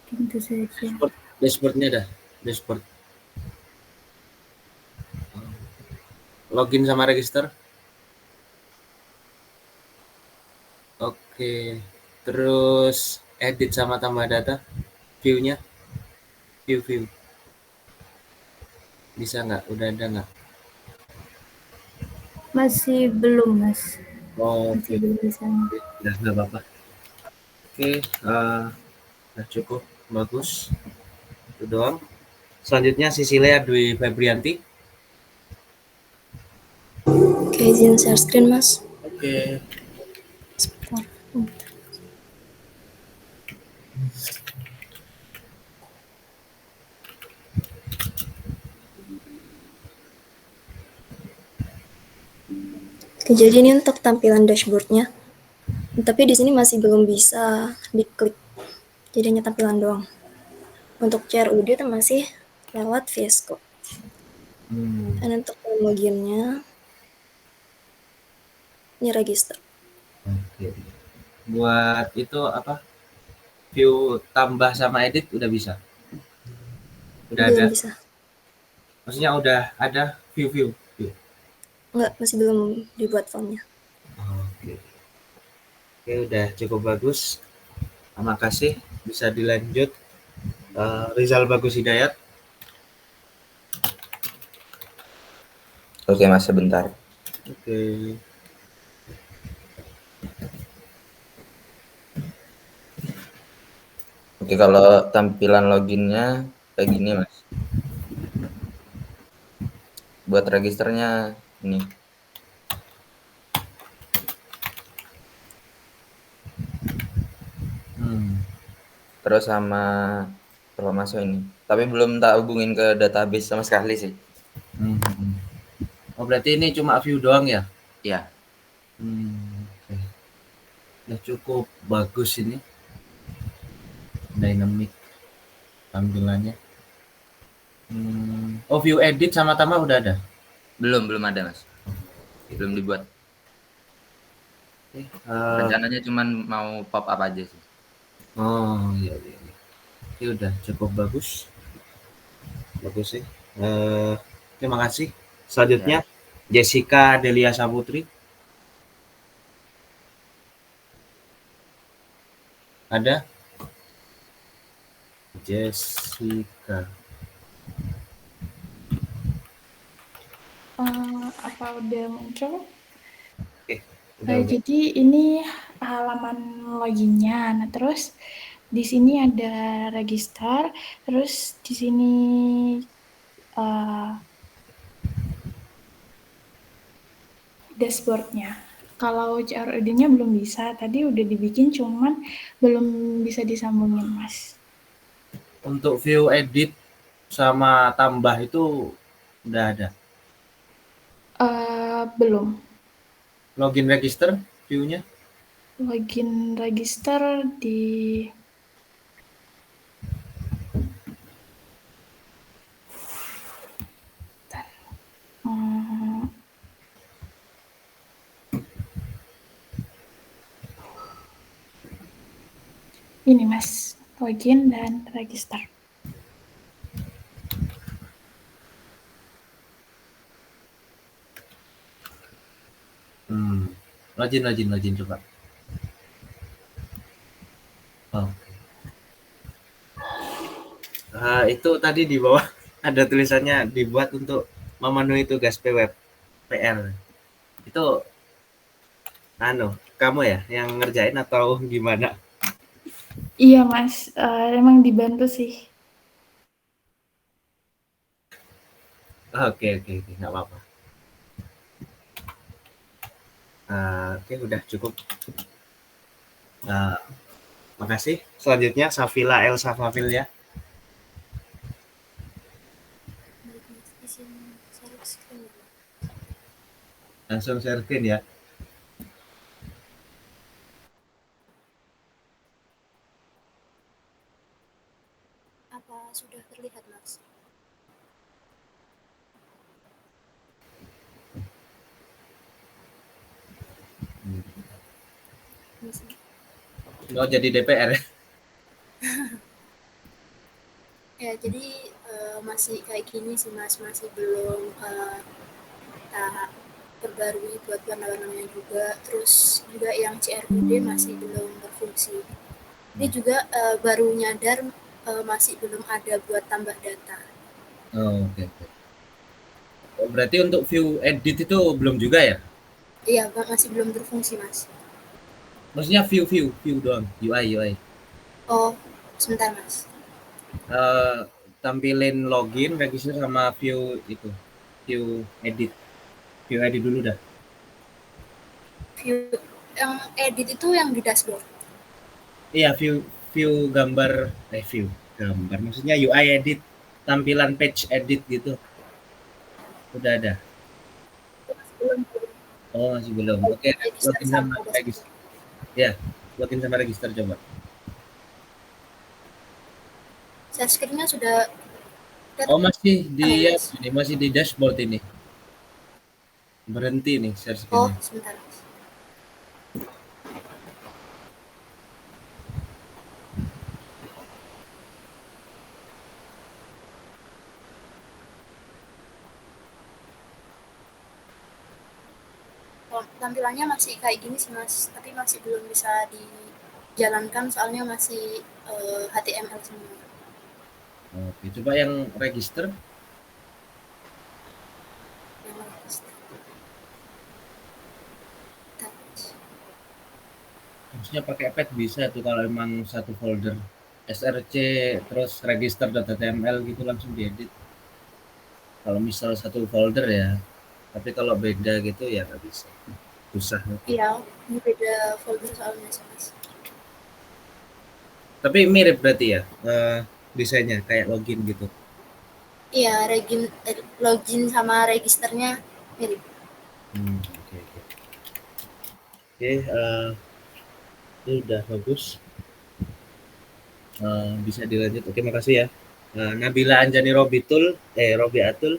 [SPEAKER 6] Tentu saja.
[SPEAKER 1] Dashboardnya dah, dashboard. Login sama register. Oke. Terus edit sama tambah data. View-nya. View. Bisa nggak? Udah ada nggak?
[SPEAKER 6] Masih belum, Mas.
[SPEAKER 1] Oh,
[SPEAKER 6] masih belum bisa.
[SPEAKER 1] Ya, nggak apa-apa. Oke, udah cukup bagus. Itu doang. Selanjutnya Sisilia Dwi Febrianti.
[SPEAKER 8] Oke, izin share screen, Mas.
[SPEAKER 1] Oke.
[SPEAKER 8] Sebentar. Oke, jadi ini untuk tampilan dashboardnya. Tapi di sini masih belum bisa diklik. Jadi hanya tampilan doang. Untuk CRUD itu masih lewat VS Code. Dan untuk loginnya ini register.
[SPEAKER 1] Oke. Buat itu apa? View tambah sama edit udah bisa. Udah
[SPEAKER 8] Belum
[SPEAKER 1] ada.
[SPEAKER 8] bisa.
[SPEAKER 1] Maksudnya udah ada view.
[SPEAKER 8] Enggak, masih belum dibuat formnya.
[SPEAKER 1] Oke. Oke, udah cukup bagus. Terima kasih. Bisa dilanjut. Rizal Bagus Hidayat.
[SPEAKER 13] Oke Mas, sebentar.
[SPEAKER 1] Oke.
[SPEAKER 13] Oke, kalau tampilan loginnya kayak gini Mas. Buat registernya ini. Terus sama coba masuk ini. Tapi belum tak hubungin ke database sama sekali sih.
[SPEAKER 1] Oh, berarti ini cuma view doang ya?
[SPEAKER 13] Iya.
[SPEAKER 1] Oke. Ya cukup bagus ini. Dynamic tampilannya. Oh, view edit sama tambah udah ada?
[SPEAKER 13] Belum ada Mas. Belum dibuat. Rencananya cuman mau pop up aja sih.
[SPEAKER 1] Oh iya. Ini udah cukup bagus. Bagus sih. Terima kasih. Selanjutnya Jessica Delia Saputri. Ada? Jessica.
[SPEAKER 10] Apa udah muncul?
[SPEAKER 1] Udah.
[SPEAKER 10] Jadi ini halaman loginnya. Nah, terus di sini ada register, terus di sini dashboardnya. Kalau CRUD-nya belum bisa, tadi udah dibikin cuman belum bisa disambungin, Mas.
[SPEAKER 1] Untuk view edit sama tambah itu udah ada?
[SPEAKER 10] Belum.
[SPEAKER 1] Login register view-nya?
[SPEAKER 10] Login register di ini Mas, login dan register.
[SPEAKER 1] Login coba. Itu tadi di bawah ada tulisannya dibuat untuk memenuhi tugas PWP PR. Itu kamu ya yang ngerjain atau gimana?
[SPEAKER 10] Iya Mas, emang dibantu sih.
[SPEAKER 1] Oke, nggak apa-apa. Oke, udah cukup. Makasih. Selanjutnya Safila Elsa Fafil ya. Langsung share screen ya.
[SPEAKER 8] Apa sudah terlihat, Mas?
[SPEAKER 1] Mau jadi DPR ya?
[SPEAKER 8] Ya, jadi masih kayak gini sih, Mas. Masih belum tak perbarui buat warna-warnanya juga. Terus juga yang CRUD masih belum berfungsi. Ini juga baru nyadar masih belum ada buat tambah data.
[SPEAKER 1] Oke. Berarti untuk view edit itu belum juga ya?
[SPEAKER 8] Iya, masih belum berfungsi, Mas.
[SPEAKER 1] Maksudnya view doang, UI.
[SPEAKER 8] Oh, sebentar, Mas.
[SPEAKER 1] Tampilin login, register sama view itu. View edit dulu dah.
[SPEAKER 8] View yang edit itu yang di dashboard.
[SPEAKER 1] Iya, view gambar, view gambar. Maksudnya UI edit, tampilan page edit gitu. Udah ada. Oh, masih belum. Oke, login sama register. Ya, login sama register coba.
[SPEAKER 8] Share screen-nya sudah.
[SPEAKER 1] Oh, masih di dashboard ini. Berhenti nih share screen.
[SPEAKER 8] Oh, sebentar. Tampilannya masih kayak gini sih, Mas, tapi masih belum bisa dijalankan soalnya masih HTML semua.
[SPEAKER 1] Oke, coba yang register. Maksudnya pakai pad bisa tuh kalau emang satu folder src terus register.html gitu langsung diedit. Kalau misal satu folder ya, tapi kalau beda gitu ya nggak bisa. Susah.
[SPEAKER 8] Iya, ini beda folder soalnya sih, Mas.
[SPEAKER 1] Tapi mirip berarti ya desainnya kayak login gitu.
[SPEAKER 8] Iya, login sama registernya mirip.
[SPEAKER 1] Oke, ini udah bagus. Bisa dilanjut. Oke, makasih ya. Nabila Anjani Robiatul.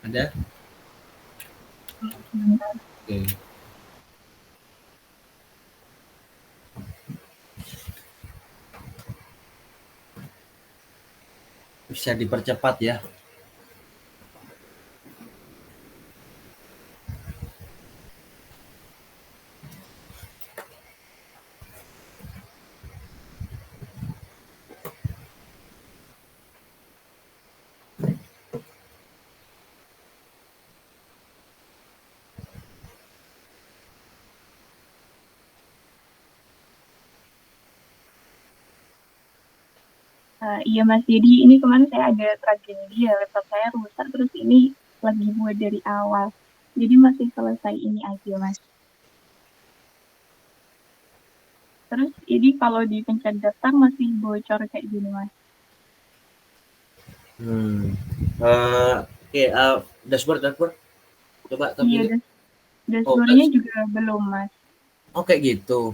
[SPEAKER 1] Ada? Oke. Bisa dipercepat ya.
[SPEAKER 10] Iya Mas, jadi ini kemarin saya ada tragedi ya, laptop saya rusak, terus ini lagi buat dari awal. Jadi masih selesai ini aja Mas. Terus ini kalau dipencet daftar masih bocor kayak gini Mas.
[SPEAKER 1] Oke, dashboard. Coba
[SPEAKER 10] Iya, dashboardnya juga belum Mas.
[SPEAKER 1] Oh, kayak gitu.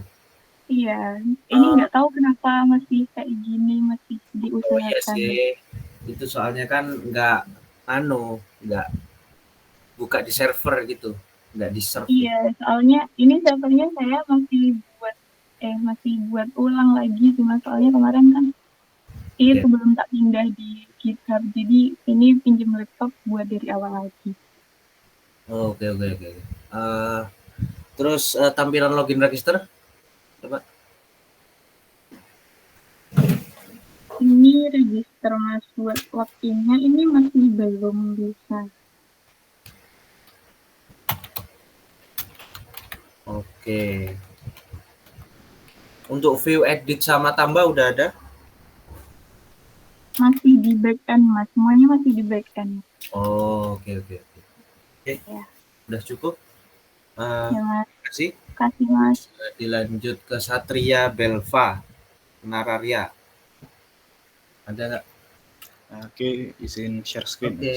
[SPEAKER 10] Iya, ini nggak tahu kenapa masih kayak gini, masih diusahakan.
[SPEAKER 1] Iya sih, itu soalnya kan nggak buka di server gitu, nggak di server.
[SPEAKER 10] Iya, soalnya ini servernya saya masih buat ulang lagi cuma soalnya kemarin kan itu belum tak pindah di GitHub, jadi ini pinjam laptop buat dari awal lagi.
[SPEAKER 1] Oke. Terus tampilan login register, coba.
[SPEAKER 10] Ini register Mas buat loginnya ini masih belum bisa.
[SPEAKER 1] Oke. Untuk view edit sama tambah udah ada?
[SPEAKER 10] Masih di back end Mas, semuanya masih di back end.
[SPEAKER 1] Oh, oke.
[SPEAKER 10] Ya.
[SPEAKER 1] Udah cukup.
[SPEAKER 10] Ya Mas,
[SPEAKER 1] Kasih.
[SPEAKER 10] kasih Mas.
[SPEAKER 1] Dilanjut ke Satria Belva Nararia. Ada nggak?
[SPEAKER 14] Oke, izin share screen.
[SPEAKER 1] Oke.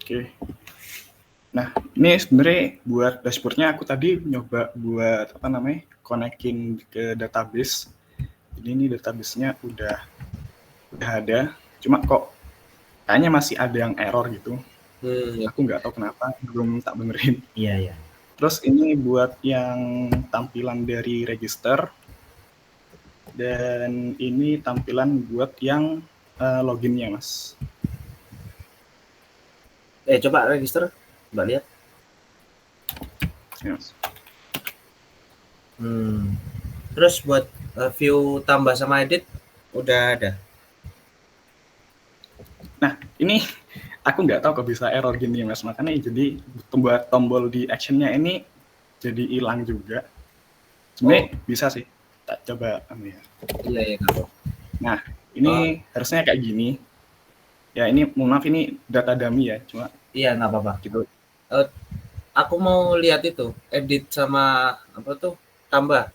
[SPEAKER 14] Oke. Nah, ini sebenarnya buat dashboardnya aku tadi nyoba buat connecting ke database. Jadi ini database-nya udah ada, cuma kok kayaknya masih ada yang error gitu. Aku nggak tahu kenapa, belum tak benerin.
[SPEAKER 1] Iya.
[SPEAKER 14] Terus ini buat yang tampilan dari register, dan ini tampilan buat yang loginnya, Mas.
[SPEAKER 1] Coba register, coba lihat.
[SPEAKER 14] Yes.
[SPEAKER 1] Terus buat view tambah sama edit udah ada.
[SPEAKER 14] Nah, ini aku nggak tahu kok bisa error gini, Mas. Makanya jadi buat tombol di actionnya ini jadi hilang juga. Sebenarnya bisa sih. Tak coba ya.
[SPEAKER 1] Iya.
[SPEAKER 14] Nah, ini harusnya kayak gini. Ya, ini mohon maaf ini data dummy ya, cuma
[SPEAKER 1] iya nggak apa-apa.
[SPEAKER 14] Gitu.
[SPEAKER 1] Aku mau lihat itu edit sama tambah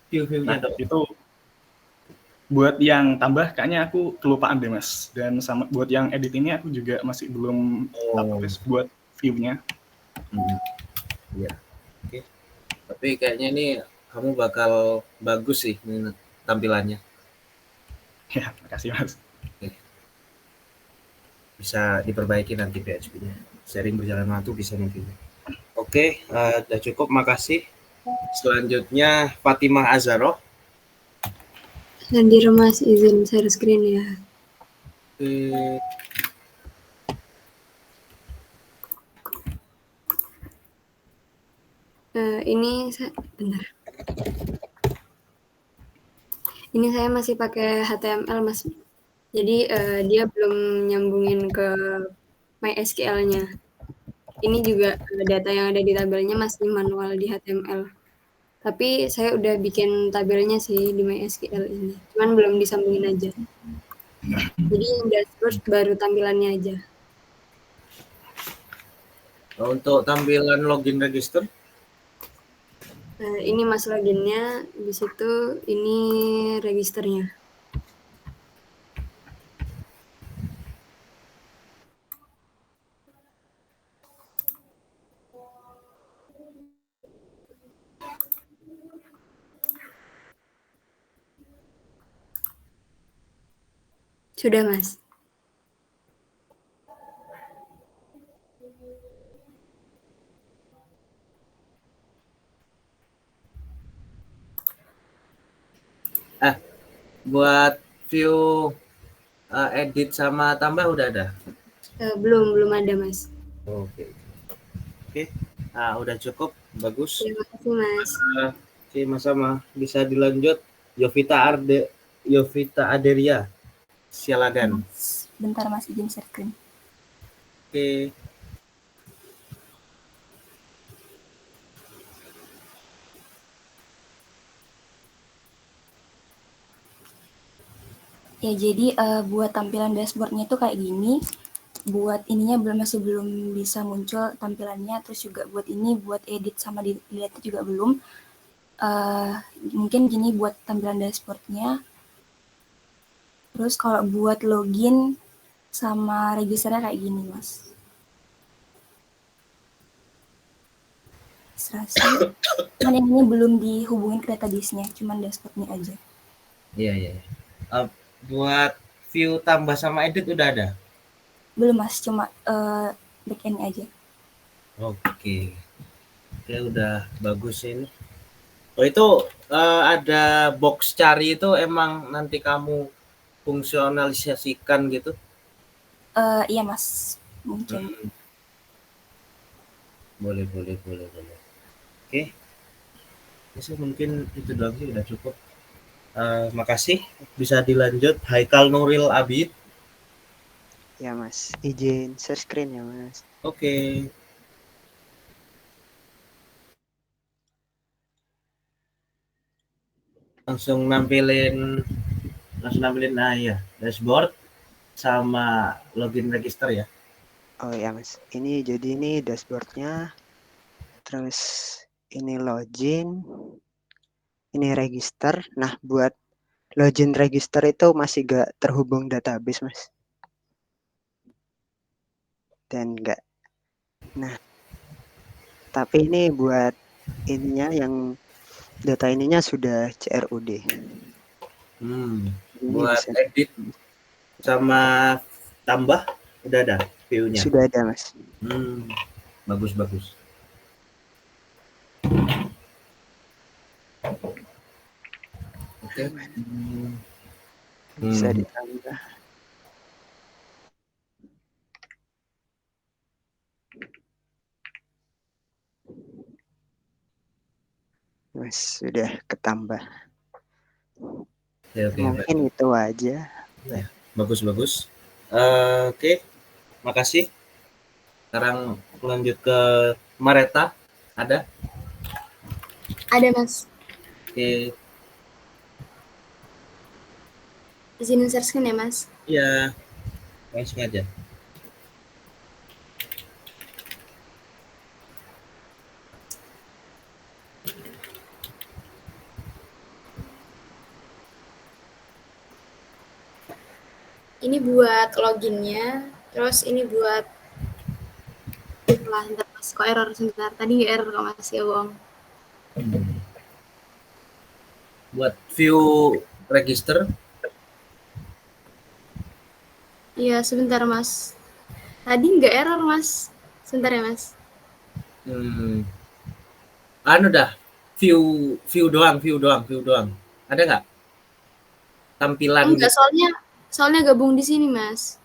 [SPEAKER 1] view-nya.
[SPEAKER 14] Nah, itu buat yang tambah kayaknya aku kelupaan deh, Mas. Dan sama buat yang edit ini aku juga masih belum update buat view-nya.
[SPEAKER 1] Iya. Oke. Tapi kayaknya ini kamu bakal bagus sih tampilannya.
[SPEAKER 14] Ya, makasih, Mas.
[SPEAKER 1] Oke. Bisa diperbaiki nanti PHP-nya. Sharing berjalan waktu bisa nanti. Oke, udah cukup, makasih. Selanjutnya Fatimah Azharoh.
[SPEAKER 8] Hadir Mas, izin share screen ya. Ini bentar. Ini saya masih pakai HTML, Mas. Jadi dia belum nyambungin ke MySQL-nya. Ini juga data yang ada di tabelnya masih manual di HTML. Tapi saya udah bikin tabelnya sih di MySQL ini. Cuman belum disambungin aja. Jadi yang dashboard baru tampilannya aja.
[SPEAKER 1] Untuk tampilan login register?
[SPEAKER 8] Ini Mas loginnya, di situ ini registernya. Sudah, Mas.
[SPEAKER 1] Buat view edit sama tambah udah ada?
[SPEAKER 8] Belum ada, Mas.
[SPEAKER 1] Oke. Udah cukup, bagus.
[SPEAKER 8] Terima kasih, Mas.
[SPEAKER 1] Oke, sama-sama. Bisa dilanjut. Yovita Aderia. Silakan.
[SPEAKER 5] Bentar Mas, izin share screen.
[SPEAKER 1] Oke.
[SPEAKER 5] Ya, jadi buat tampilan dashboardnya itu kayak gini. Buat ininya masih belum bisa muncul tampilannya. Terus juga buat ini, buat edit sama dilihat juga belum. Mungkin gini buat tampilan dashboardnya. Terus kalau buat login sama registernya kayak gini, Mas. Serasi. Cuman yang ini belum dihubungin ke database-nya, cuman dashboardnya aja.
[SPEAKER 1] Iya. Buat view tambah sama edit udah ada?
[SPEAKER 5] Belum, Mas, cuma back-end aja.
[SPEAKER 1] Oke, udah bagus ini. Itu ada box cari itu emang nanti kamu fungsionalisasikan gitu?
[SPEAKER 5] Iya, Mas, mungkin.
[SPEAKER 1] Boleh. Oke. Mungkin itu doang sih, udah cukup. Makasih. Bisa dilanjut Haikal Nuril Abid.
[SPEAKER 15] Ya Mas, izin share screen ya Mas.
[SPEAKER 1] Oke. Langsung nampilin nah ya, dashboard sama login register ya.
[SPEAKER 15] Oh ya Mas, ini jadi ini dashboardnya, terus ini login, ini register. Nah buat login register itu masih gak terhubung database Mas. Dan enggak. Nah, tapi ini buat ininya yang data ininya sudah CRUD. Ini
[SPEAKER 1] Buat
[SPEAKER 15] bisa
[SPEAKER 1] edit sama tambah udah ada view-nya.
[SPEAKER 15] sudah ada Mas.
[SPEAKER 1] Bagus. Oke.
[SPEAKER 15] Bisa ditambah. Mas sudah ketambah.
[SPEAKER 1] Oke.
[SPEAKER 15] Mungkin itu aja.
[SPEAKER 1] Ya, bagus. Oke, makasih. Sekarang lanjut ke Mareta. Ada?
[SPEAKER 5] Ada Mas.
[SPEAKER 1] Oke.
[SPEAKER 5] Izinin share screen ya Mas.
[SPEAKER 1] Iya. Langsung aja.
[SPEAKER 5] Ini buat loginnya, terus ini buat ntar Mas, kok error sebentar. Tadi nggak error kok Mas, ya bohong.
[SPEAKER 1] Buat view register.
[SPEAKER 5] Iya, sebentar Mas. Tadi nggak error Mas. Sebentar ya Mas.
[SPEAKER 1] Anu dah, view doang. Ada nggak? Tampilan
[SPEAKER 5] Enggak, soalnya gabung di sini Mas.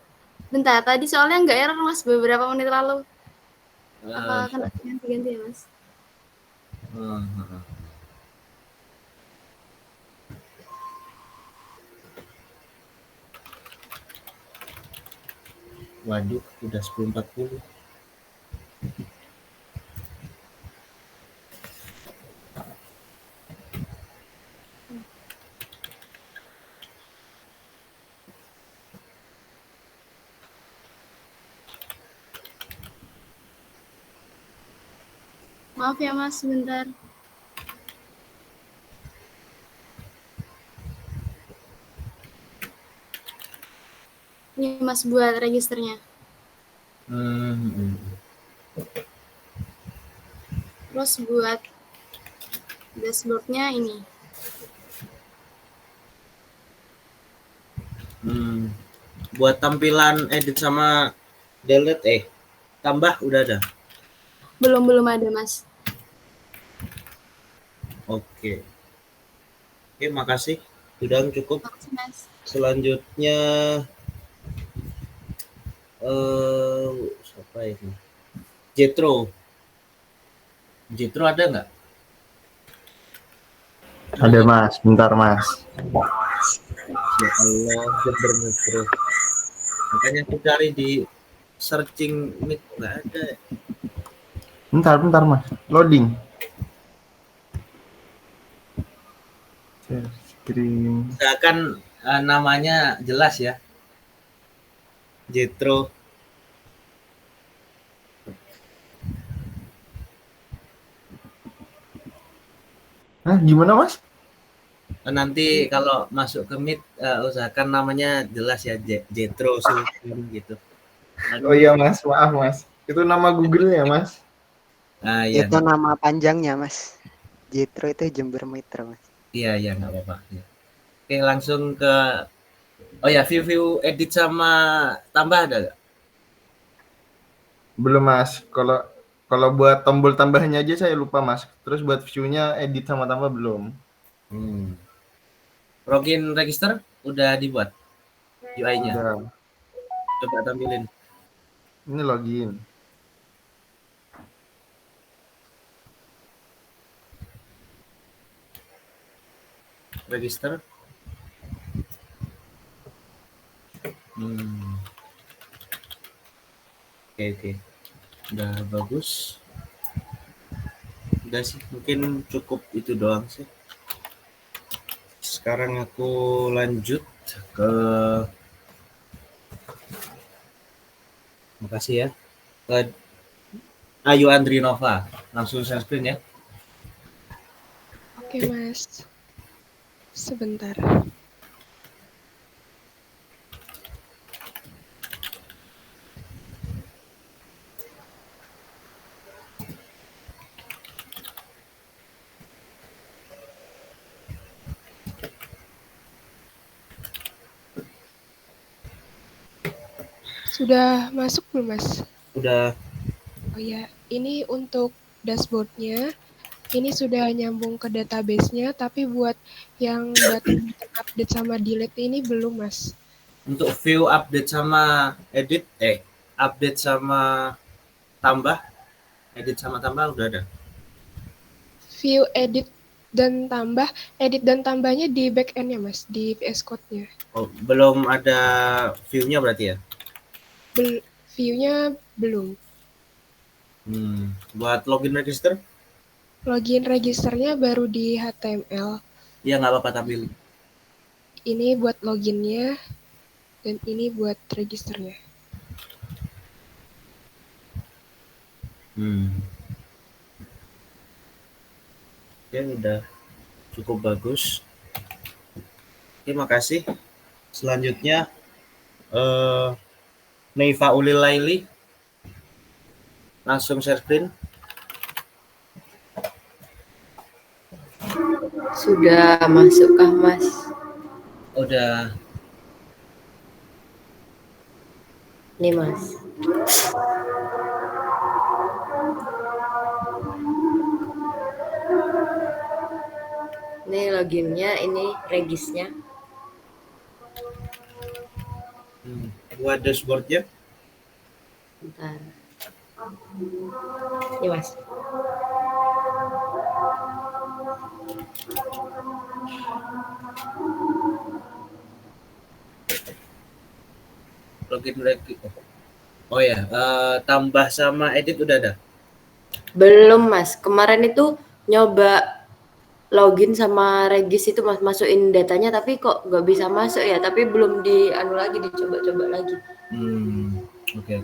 [SPEAKER 5] Bentar, tadi soalnya nggak error Mas beberapa menit lalu. Apa kena ganti-ganti ya Mas?
[SPEAKER 1] Waduh, udah 10.40.
[SPEAKER 5] Maaf ya Mas, sebentar. Ini Mas buat registernya. Terus buat dashboardnya ini.
[SPEAKER 1] Buat tampilan edit sama delete tambah udah ada.
[SPEAKER 5] Belum ada Mas.
[SPEAKER 1] Oke, makasih. Sudah cukup.
[SPEAKER 5] Makasih, Mas.
[SPEAKER 1] Selanjutnya siapa ini? Jetro ada nggak?
[SPEAKER 16] Ada Mas, bentar Mas.
[SPEAKER 1] Ya Allah, Jetro. Makanya aku cari di searching Meet nggak ada.
[SPEAKER 16] Bentar Mas, loading. Share screen.
[SPEAKER 1] Misalkan namanya jelas ya. Jetro.
[SPEAKER 16] Gimana Mas?
[SPEAKER 1] Nanti kalau masuk ke Meet usahakan namanya jelas ya, Jetro gitu.
[SPEAKER 16] Oh iya Mas, maaf Mas. Itu nama Google-nya Mas.
[SPEAKER 1] Iya.
[SPEAKER 15] Itu nama panjangnya Mas. Jetro itu Jember Mitra Mas.
[SPEAKER 1] Iya nggak apa-apa. Ya. Oke, langsung ke view edit sama tambah ada nggak?
[SPEAKER 16] Belum Mas. Kalau buat tombol tambahnya aja saya lupa Mas. Terus buat view-nya edit sama tambah belum.
[SPEAKER 1] Login register udah dibuat UI-nya.
[SPEAKER 16] Udah.
[SPEAKER 1] Coba tampilin.
[SPEAKER 16] Ini login.
[SPEAKER 1] Register. Oke. Udah bagus. Udah sih, mungkin cukup itu doang sih. Sekarang aku lanjut ke makasih ya. Ayu Andrinova, langsung share screen ya.
[SPEAKER 17] Oke Mas, sebentar. Sudah masuk belum Mas?
[SPEAKER 1] Udah.
[SPEAKER 17] Oh ya, ini untuk dashboardnya, ini sudah nyambung ke database-nya, tapi buat yang button update sama delete ini belum Mas.
[SPEAKER 1] Untuk view update sama update sama tambah, edit sama tambah udah ada.
[SPEAKER 17] View edit dan tambahnya di backend-nya Mas, di VS Code-nya.
[SPEAKER 1] Oh, belum ada view-nya berarti ya?
[SPEAKER 17] View-nya belum.
[SPEAKER 1] Buat login register?
[SPEAKER 17] Login registernya baru di HTML.
[SPEAKER 1] Iya, nggak apa-apa tampil.
[SPEAKER 17] Ini buat loginnya, dan ini buat registernya.
[SPEAKER 1] Oke, udah cukup bagus. Oke, makasih. Selanjutnya, Neiva Ulil Laili. Langsung share screen.
[SPEAKER 3] Sudah masukkah Mas?
[SPEAKER 1] Udah.
[SPEAKER 3] Nih Mas. Ini loginnya, ini regisnya.
[SPEAKER 1] Buat dashboardnya?
[SPEAKER 3] Bentar. Ini Mas.
[SPEAKER 1] Login register. Oh ya, tambah sama edit udah ada?
[SPEAKER 3] Belum Mas. Kemarin itu nyoba login sama regis itu Mas, masukin datanya tapi kok nggak bisa masuk ya, tapi belum lagi dicoba-coba lagi.
[SPEAKER 1] Oke.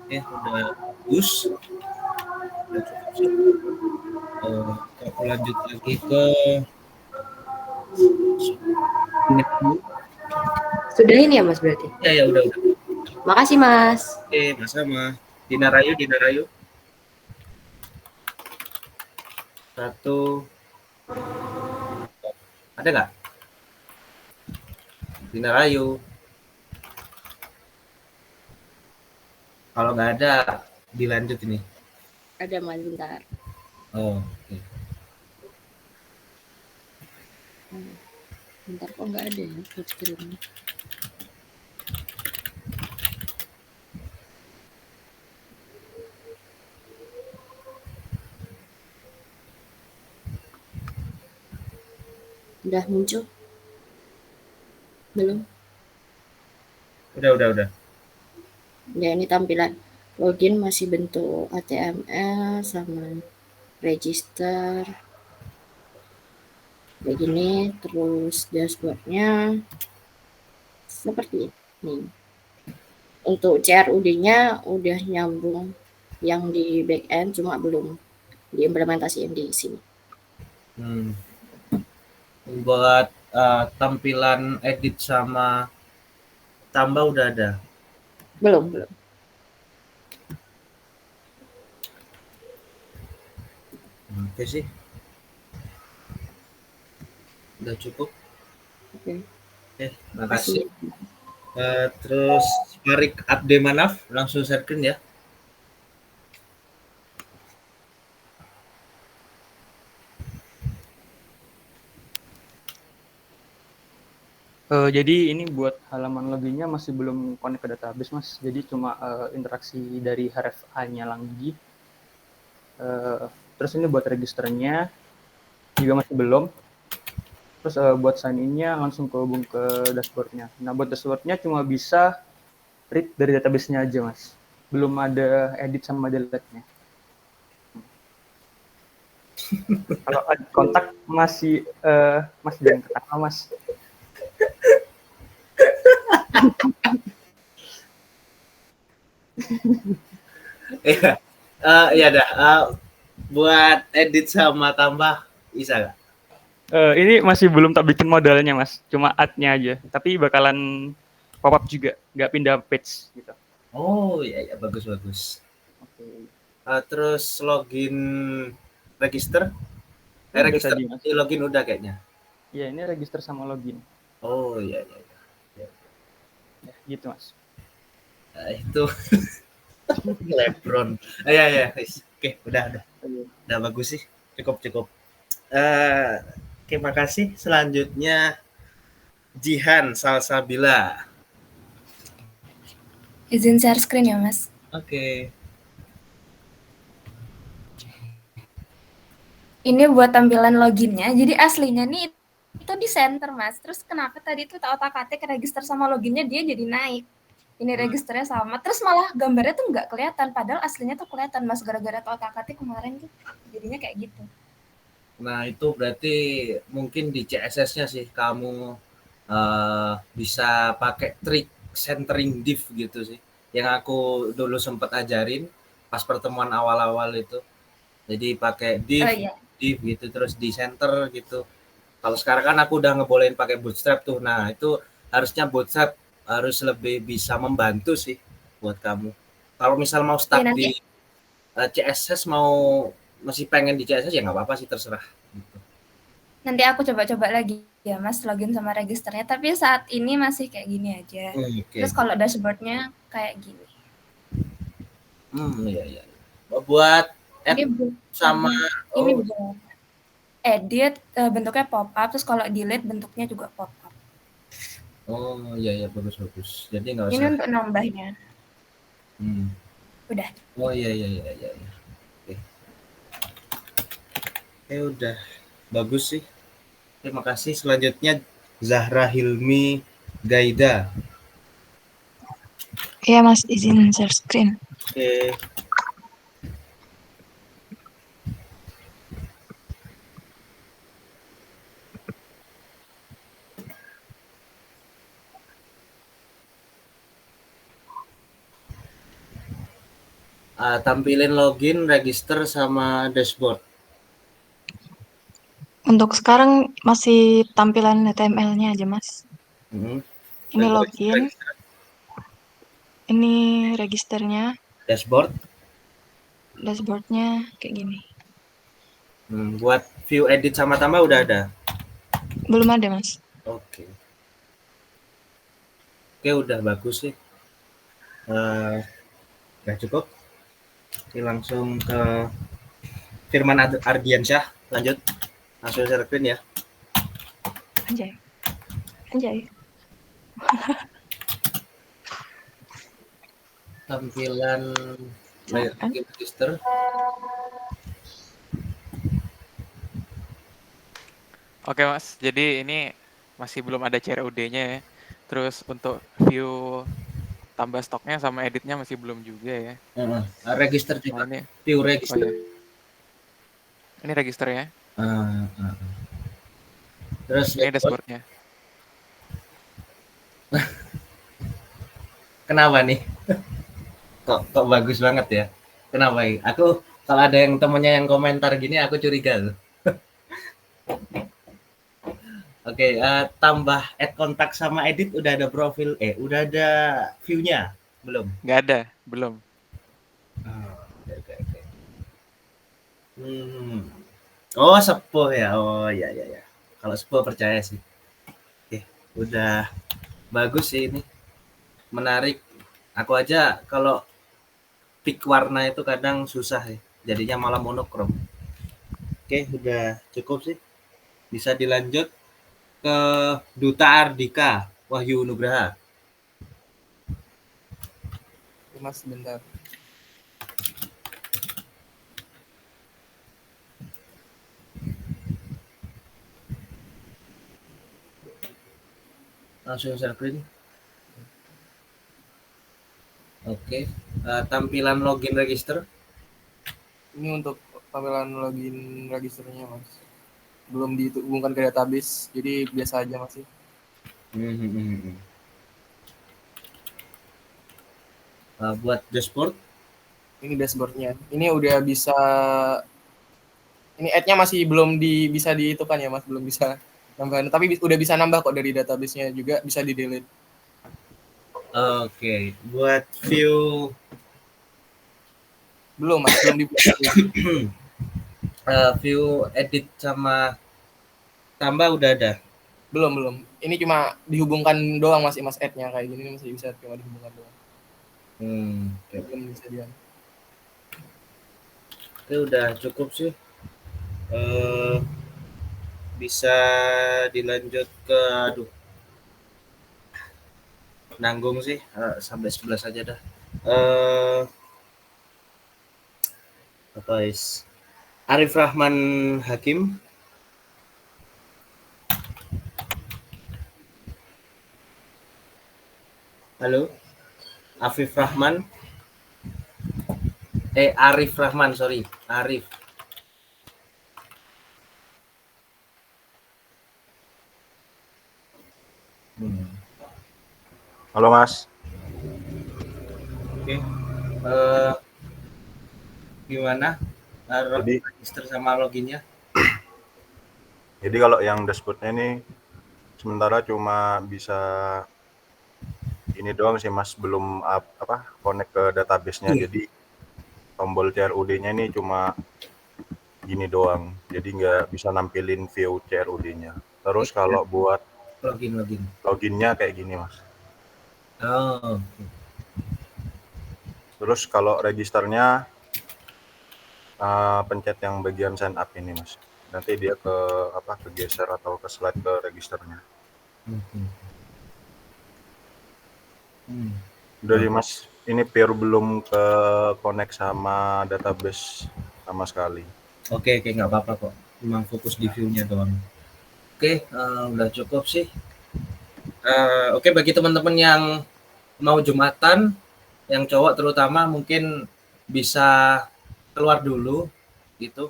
[SPEAKER 1] Udah bagus. Udah cukup sih. Aku lanjut lagi ke
[SPEAKER 3] Sudah ini ya Mas berarti?
[SPEAKER 1] Ya udah.
[SPEAKER 3] Makasih Mas.
[SPEAKER 1] Oke, sama. Dina Rayu. Satu. Ada nggak? Dina Rayu. Kalau nggak ada, dilanjut ini.
[SPEAKER 3] Ada Mas, bentar.
[SPEAKER 1] Oh, oke.
[SPEAKER 3] Bentar, kok nggak ada ya full screen-nya. Udah muncul? Belum?
[SPEAKER 1] Udah.
[SPEAKER 3] Ya, ini tampilan login masih bentuk HTML sama register kayak gini, terus dashboardnya seperti ini. Untuk CRUD-nya udah nyambung yang di backend, cuma belum diimplementasiin di sini.
[SPEAKER 1] Buat tampilan edit sama tambah udah ada?
[SPEAKER 3] Belum.
[SPEAKER 1] Oke sih. Udah cukup.
[SPEAKER 3] Oke.
[SPEAKER 1] Makasih. Terus Farik Abdemanaf langsung share screen ya.
[SPEAKER 18] Jadi ini buat halaman loginnya masih belum connect ke database Mas, jadi cuma interaksi dari HRFA-nya lagi. Terus ini buat registernya juga masih belum. Terus buat sign in-nya langsung kehubung ke dashboard-nya. Nah buat dashboard-nya cuma bisa read dari database-nya aja, Mas. Belum ada edit sama delete-nya. Kalau add kontak masih Mas jangan ketawa, Mas.
[SPEAKER 1] Iya. Iya dah. Buat edit sama tambah bisa nggak?
[SPEAKER 18] Ini masih belum tak bikin modalnya, Mas. Cuma add-nya aja. Tapi bakalan pop-up juga, nggak pindah page gitu.
[SPEAKER 1] Oh iya, iya bagus bagus.
[SPEAKER 18] Oke.
[SPEAKER 1] Terus login register?
[SPEAKER 18] Udah
[SPEAKER 1] Register
[SPEAKER 18] tadi, Mas.
[SPEAKER 1] login udah kayaknya.
[SPEAKER 18] Iya, ini register sama login.
[SPEAKER 1] Oh iya iya. Iya.
[SPEAKER 18] Ya, gitu, Mas.
[SPEAKER 1] Itu Lebron. Iya iya. Oke, udah. Udah bagus sih. Cukup. Oke, makasih. Selanjutnya Jihan Salsabila.
[SPEAKER 5] Izin share screen ya, Mas.
[SPEAKER 1] Oke.
[SPEAKER 5] Ini buat tampilan loginnya. Jadi aslinya nih itu di center, Mas. Terus kenapa tadi tuh otak-atik register sama loginnya dia jadi naik. Ini registernya sama. Terus malah gambarnya tuh nggak kelihatan. Padahal aslinya tuh kelihatan, Mas. Gara-gara otak-atik kemarin tuh jadinya kayak gitu.
[SPEAKER 1] Nah, itu berarti mungkin di CSS-nya sih kamu bisa pakai trik centering div gitu sih. Yang aku dulu sempat ajarin pas pertemuan awal-awal itu. Jadi pakai div, div gitu terus di center gitu. Kalau sekarang kan aku udah ngebolehin pakai Bootstrap tuh. Nah, itu harusnya Bootstrap harus lebih bisa membantu sih buat kamu. Kalau misal mau stuck di CSS masih pengen di CSS ya nggak apa-apa sih, terserah. Gitu.
[SPEAKER 5] Nanti aku coba-coba lagi ya, Mas, login sama registernya. Tapi saat ini masih kayak gini aja.
[SPEAKER 1] Okay.
[SPEAKER 5] Terus kalau dashboardnya kayak gini.
[SPEAKER 1] Iya. Buat sama
[SPEAKER 5] ini edit bentuknya pop up, terus kalau delete bentuknya juga pop up.
[SPEAKER 1] Oh iya bagus. Jadi nggak usah.
[SPEAKER 5] Ini untuk nambahnya. Udah.
[SPEAKER 1] Oh iya. Oke, udah bagus sih. Terima kasih. Selanjutnya Zahra Hilmi Gaida.
[SPEAKER 19] Iya Mas, izin share screen.
[SPEAKER 1] Oke. Tampilin login, register, sama dashboard.
[SPEAKER 19] Untuk sekarang masih tampilan HTML-nya aja, Mas. Ini login. Ini registernya. Dashboardnya kayak gini.
[SPEAKER 1] Buat view edit sama tambah udah ada?
[SPEAKER 19] Belum ada, Mas.
[SPEAKER 1] Oke, udah bagus sih. Udah cukup. Oke, langsung ke Firman Ardiansyah. Lanjut. Langsung share screen ya.
[SPEAKER 19] Anjay.
[SPEAKER 1] Tampilan register.
[SPEAKER 20] Oke Mas, jadi ini masih belum ada CRUD-nya ya. Terus untuk view tambah stoknya sama editnya masih belum juga ya.
[SPEAKER 1] Register juga.
[SPEAKER 20] Nah, ini
[SPEAKER 1] view register.
[SPEAKER 20] Ini registernya.
[SPEAKER 1] Terus
[SPEAKER 20] ini dashboardnya.
[SPEAKER 1] Kenapa nih? Kok bagus banget ya? Kenapa? Aku kalau ada yang temennya yang komentar gini aku curiga loh. Oke, tambah add kontak sama edit udah ada profil, udah ada view-nya belum?
[SPEAKER 20] Nggak ada, belum.
[SPEAKER 1] Oke. Oh, sepuh ya. Oh iya. Kalau sepuh percaya sih. Oke, udah bagus sih ini. Menarik. Aku aja kalau pick warna itu kadang susah ya. Jadinya malah monokrom. Oke, udah cukup sih. Bisa dilanjut ke Duta Ardika Wahyu Nugraha.
[SPEAKER 21] Mas bentar.
[SPEAKER 1] Langsung share screen. Oke. Tampilan login register.
[SPEAKER 21] Ini untuk tampilan login registernya mas. Belum dihubungkan ke database, jadi biasa aja masih.
[SPEAKER 1] Buat dashboard.
[SPEAKER 21] Ini dashboardnya. Ini udah bisa. Ini add-nya masih belum bisa diitukan ya mas, belum bisa nambah. Tapi udah bisa nambah kok dari database-nya juga bisa di delete.
[SPEAKER 1] Oke. Buat view
[SPEAKER 21] belum mas, belum dibuat.
[SPEAKER 1] View edit sama tambah udah ada.
[SPEAKER 21] Belum. Ini cuma dihubungkan doang mas add-nya kayak gini masih bisa cuma dihubungkan doang.
[SPEAKER 1] Okay.
[SPEAKER 21] Belum bisa dia.
[SPEAKER 1] Oke, udah cukup sih. Bisa dilanjut ke nanggung sih sampai 11 aja dah. Arif Rahman Hakim. Halo, Arif Rahman, sorry, Arif.
[SPEAKER 2] Halo Mas.
[SPEAKER 1] Oke. Gimana? Register sama loginnya?
[SPEAKER 2] Jadi kalau yang dashboardnya ini sementara cuma bisa ini doang sih Mas, belum connect ke database-nya. Jadi tombol CRUD-nya ini cuma gini doang. Jadi nggak bisa nampilin view CRUD-nya. Terus kalau buat loginnya kayak gini Mas.
[SPEAKER 1] Okay.
[SPEAKER 2] Terus kalau registernya pencet yang bagian sign up ini Mas. Nanti dia kegeser atau ke slide ke registernya. Udah sih Mas, ini pure belum ke connect sama database sama sekali.
[SPEAKER 1] Oke, nggak apa-apa kok. Memang fokus di view-nya doang. Oke, udah cukup sih. Oke, bagi teman-teman yang mau Jumatan, yang cowok terutama mungkin bisa keluar dulu, gitu.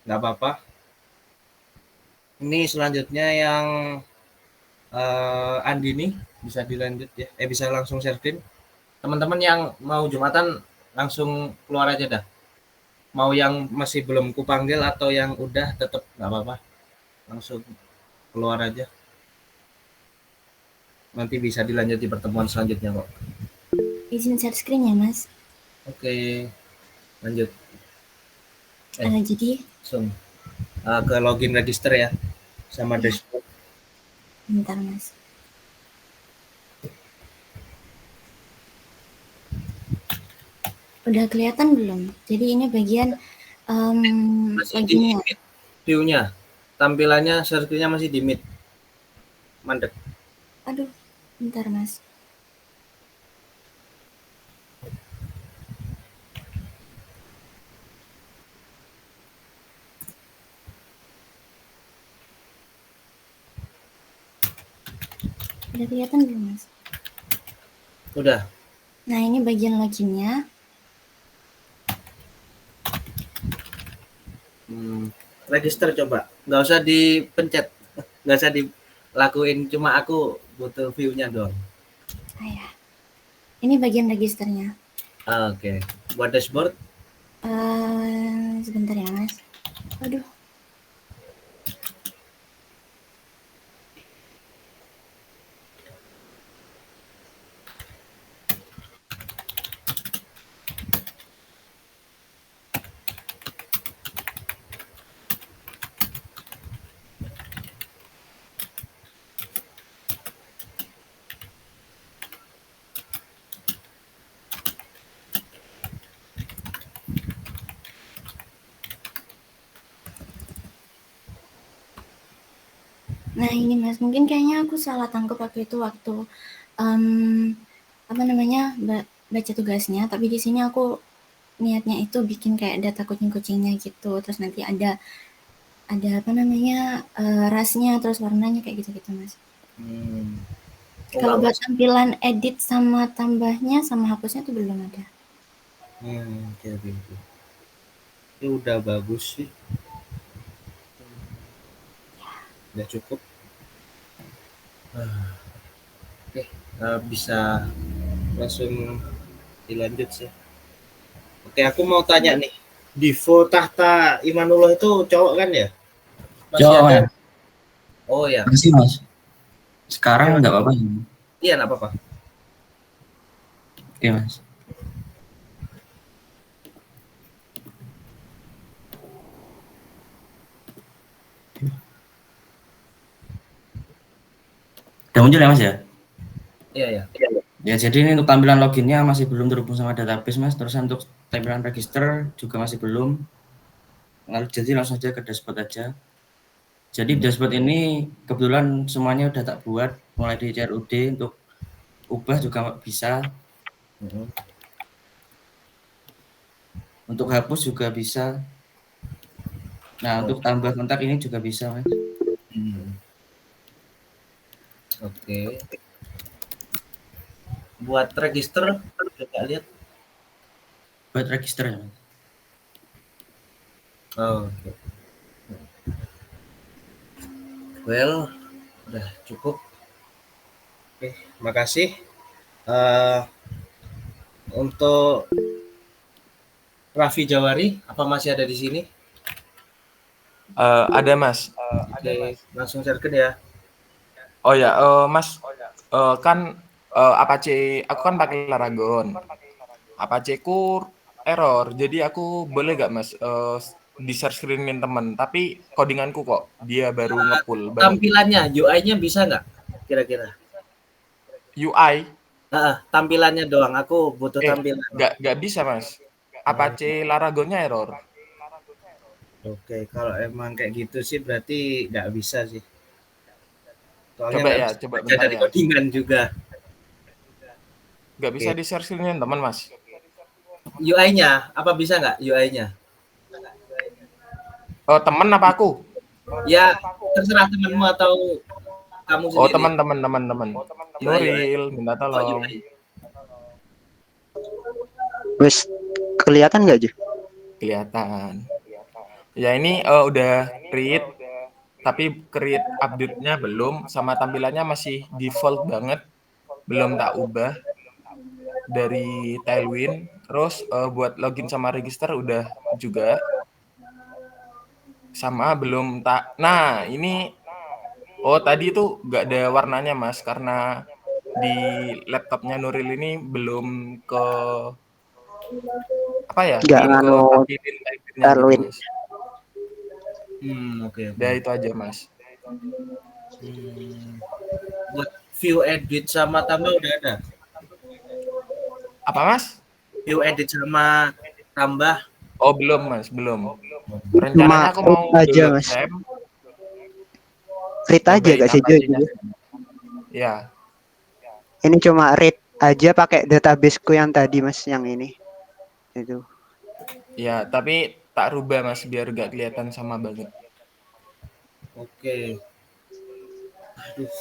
[SPEAKER 1] Nggak apa-apa. Ini selanjutnya yang Andini bisa dilanjut ya. Bisa langsung share screen. Teman-teman yang mau Jumatan langsung keluar aja dah. Mau yang masih belum kupanggil atau yang udah tetap nggak apa-apa. Langsung keluar aja. Nanti bisa dilanjut di pertemuan selanjutnya kok.
[SPEAKER 22] Izin share screen ya Mas.
[SPEAKER 1] Oke, lanjut.
[SPEAKER 22] Jadi
[SPEAKER 1] langsung ke login register ya sama dashboard.
[SPEAKER 22] Bentar Mas. Udah kelihatan belum? Jadi ini bagian loginnya.
[SPEAKER 1] View-nya, tampilannya share screen-nya masih di mid. Mandek.
[SPEAKER 22] Aduh, bentar Mas. Udah kelihatan belum Mas?
[SPEAKER 1] Udah.
[SPEAKER 22] Nah ini bagian loginnya.
[SPEAKER 1] Register coba, nggak usah dipencet, nggak usah dilakuin, cuma aku butuh view-nya doang.
[SPEAKER 22] Ya. Ini bagian registernya.
[SPEAKER 1] Oke. Buat dashboard?
[SPEAKER 22] Sebentar ya Mas. Aduh. Nah ini Mas, mungkin kayaknya aku salah tangkap waktu itu waktu baca tugasnya. Tapi di sini aku niatnya itu bikin kayak data kucing-kucingnya gitu. Terus nanti ada rasnya, terus warnanya kayak gitu-gitu Mas. Kalau buat tampilan edit sama tambahnya sama hapusnya tuh belum ada.
[SPEAKER 1] Oke. Ini udah bagus sih. Udah cukup. Oke, bisa langsung dilanjut sih. Oke, aku mau tanya nih. Divo Tahta Imanullah itu cowok kan ya? Masih
[SPEAKER 4] Cowok,
[SPEAKER 1] ada?
[SPEAKER 4] Mas.
[SPEAKER 1] Oh ya.
[SPEAKER 4] Masih, Mas. Sekarang nggak apa-apa.
[SPEAKER 1] Iya, nggak apa-apa.
[SPEAKER 4] Oke, Mas. Udah muncul ya, Mas ya?
[SPEAKER 1] Iya.
[SPEAKER 4] Ya, jadi ini untuk tampilan loginnya masih belum terhubung sama database, Mas. Terus untuk tampilan register juga masih belum. Jadi langsung aja ke dashboard aja. Jadi dashboard ini kebetulan semuanya udah tak buat, mulai di CRUD, untuk ubah juga bisa. Untuk hapus juga bisa. Nah, untuk tambah kontak ini juga bisa, Mas.
[SPEAKER 1] Oke. Buat register, coba lihat.
[SPEAKER 4] Buat register ya, Mas.
[SPEAKER 1] Oke. Well, udah cukup. Oke, makasih. Untuk Raffi Jawari, apa masih ada di sini?
[SPEAKER 9] Ada, Mas.
[SPEAKER 1] Oke, langsung sharekan ya.
[SPEAKER 9] Oh ya, Mas, kan Apache, aku kan pakai Laragon. Apache ku error, jadi aku boleh gak, Mas, di-share screen-in temen, tapi codinganku kok dia baru nge-pull.
[SPEAKER 1] Tampilannya, UI-nya bisa nggak kira-kira?
[SPEAKER 9] UI?
[SPEAKER 1] Tampilannya doang, aku butuh tampilan.
[SPEAKER 9] Nggak bisa, Mas. Apache Laragonnya error.
[SPEAKER 1] Oke, kalau emang kayak gitu sih berarti nggak bisa sih. Soalnya
[SPEAKER 9] Coba
[SPEAKER 1] nggak
[SPEAKER 9] ya,
[SPEAKER 1] bisa
[SPEAKER 9] coba
[SPEAKER 1] baca
[SPEAKER 9] bentar
[SPEAKER 1] dari
[SPEAKER 9] ya.
[SPEAKER 1] codingan juga.
[SPEAKER 9] Nggak bisa di-share screen-in teman, Mas.
[SPEAKER 1] UI-nya, apa bisa nggak UI-nya?
[SPEAKER 9] Oh, temen apa aku?
[SPEAKER 1] Ya, terserah temenmu atau kamu sendiri.
[SPEAKER 9] Oh, teman. Nuril, minta tolong.
[SPEAKER 15] Wes, kelihatan nggak, Ju?
[SPEAKER 9] Kelihatan. Ya, ini udah create, tapi create update-nya belum, sama tampilannya masih default banget. Belum tak ubah dari Tailwind. Terus buat login sama register udah juga. Sama belum tak. Nah, ini tadi itu nggak ada warnanya, Mas, karena di laptopnya Nuril ini belum ke apa ya?
[SPEAKER 15] Nggak
[SPEAKER 9] Belum ke
[SPEAKER 15] nganu
[SPEAKER 9] tampilin Tailwind-nya gitu,
[SPEAKER 15] Tailwind.
[SPEAKER 9] Mas.
[SPEAKER 1] Oke.
[SPEAKER 9] Udah itu aja, Mas.
[SPEAKER 1] Buat view edit sama tambah udah ada.
[SPEAKER 9] Apa, Mas?
[SPEAKER 1] View edit sama tambah.
[SPEAKER 9] Oh, belum, Mas, belum. Rencananya aku mau
[SPEAKER 15] aja, Mas. Read aja gak sih, Ju?
[SPEAKER 9] Ya.
[SPEAKER 15] Ini cuma read aja pakai databaseku yang tadi, Mas, yang ini. Itu.
[SPEAKER 9] Ya, tapi tak rubah, Mas, biar gak kelihatan sama banget.
[SPEAKER 1] Oke. Aduh.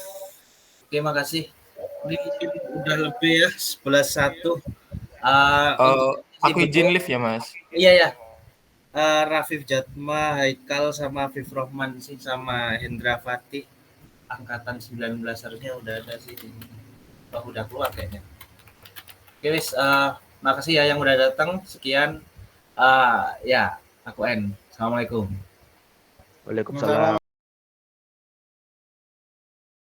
[SPEAKER 1] Oke, makasih. Ini udah lebih ya, 11.1.
[SPEAKER 9] Aku izin live ya, Mas.
[SPEAKER 1] Iya ya. Rafif Jatma, Haikal sama Afif Rohman sih, sama Hendra Fatih. Angkatan 19 harusnya udah ada sih. Oh, udah keluar kayaknya. Oke, wis, makasih ya yang udah datang. Sekian. Ya, aku N. Assalamualaikum.
[SPEAKER 23] Waalaikumsalam.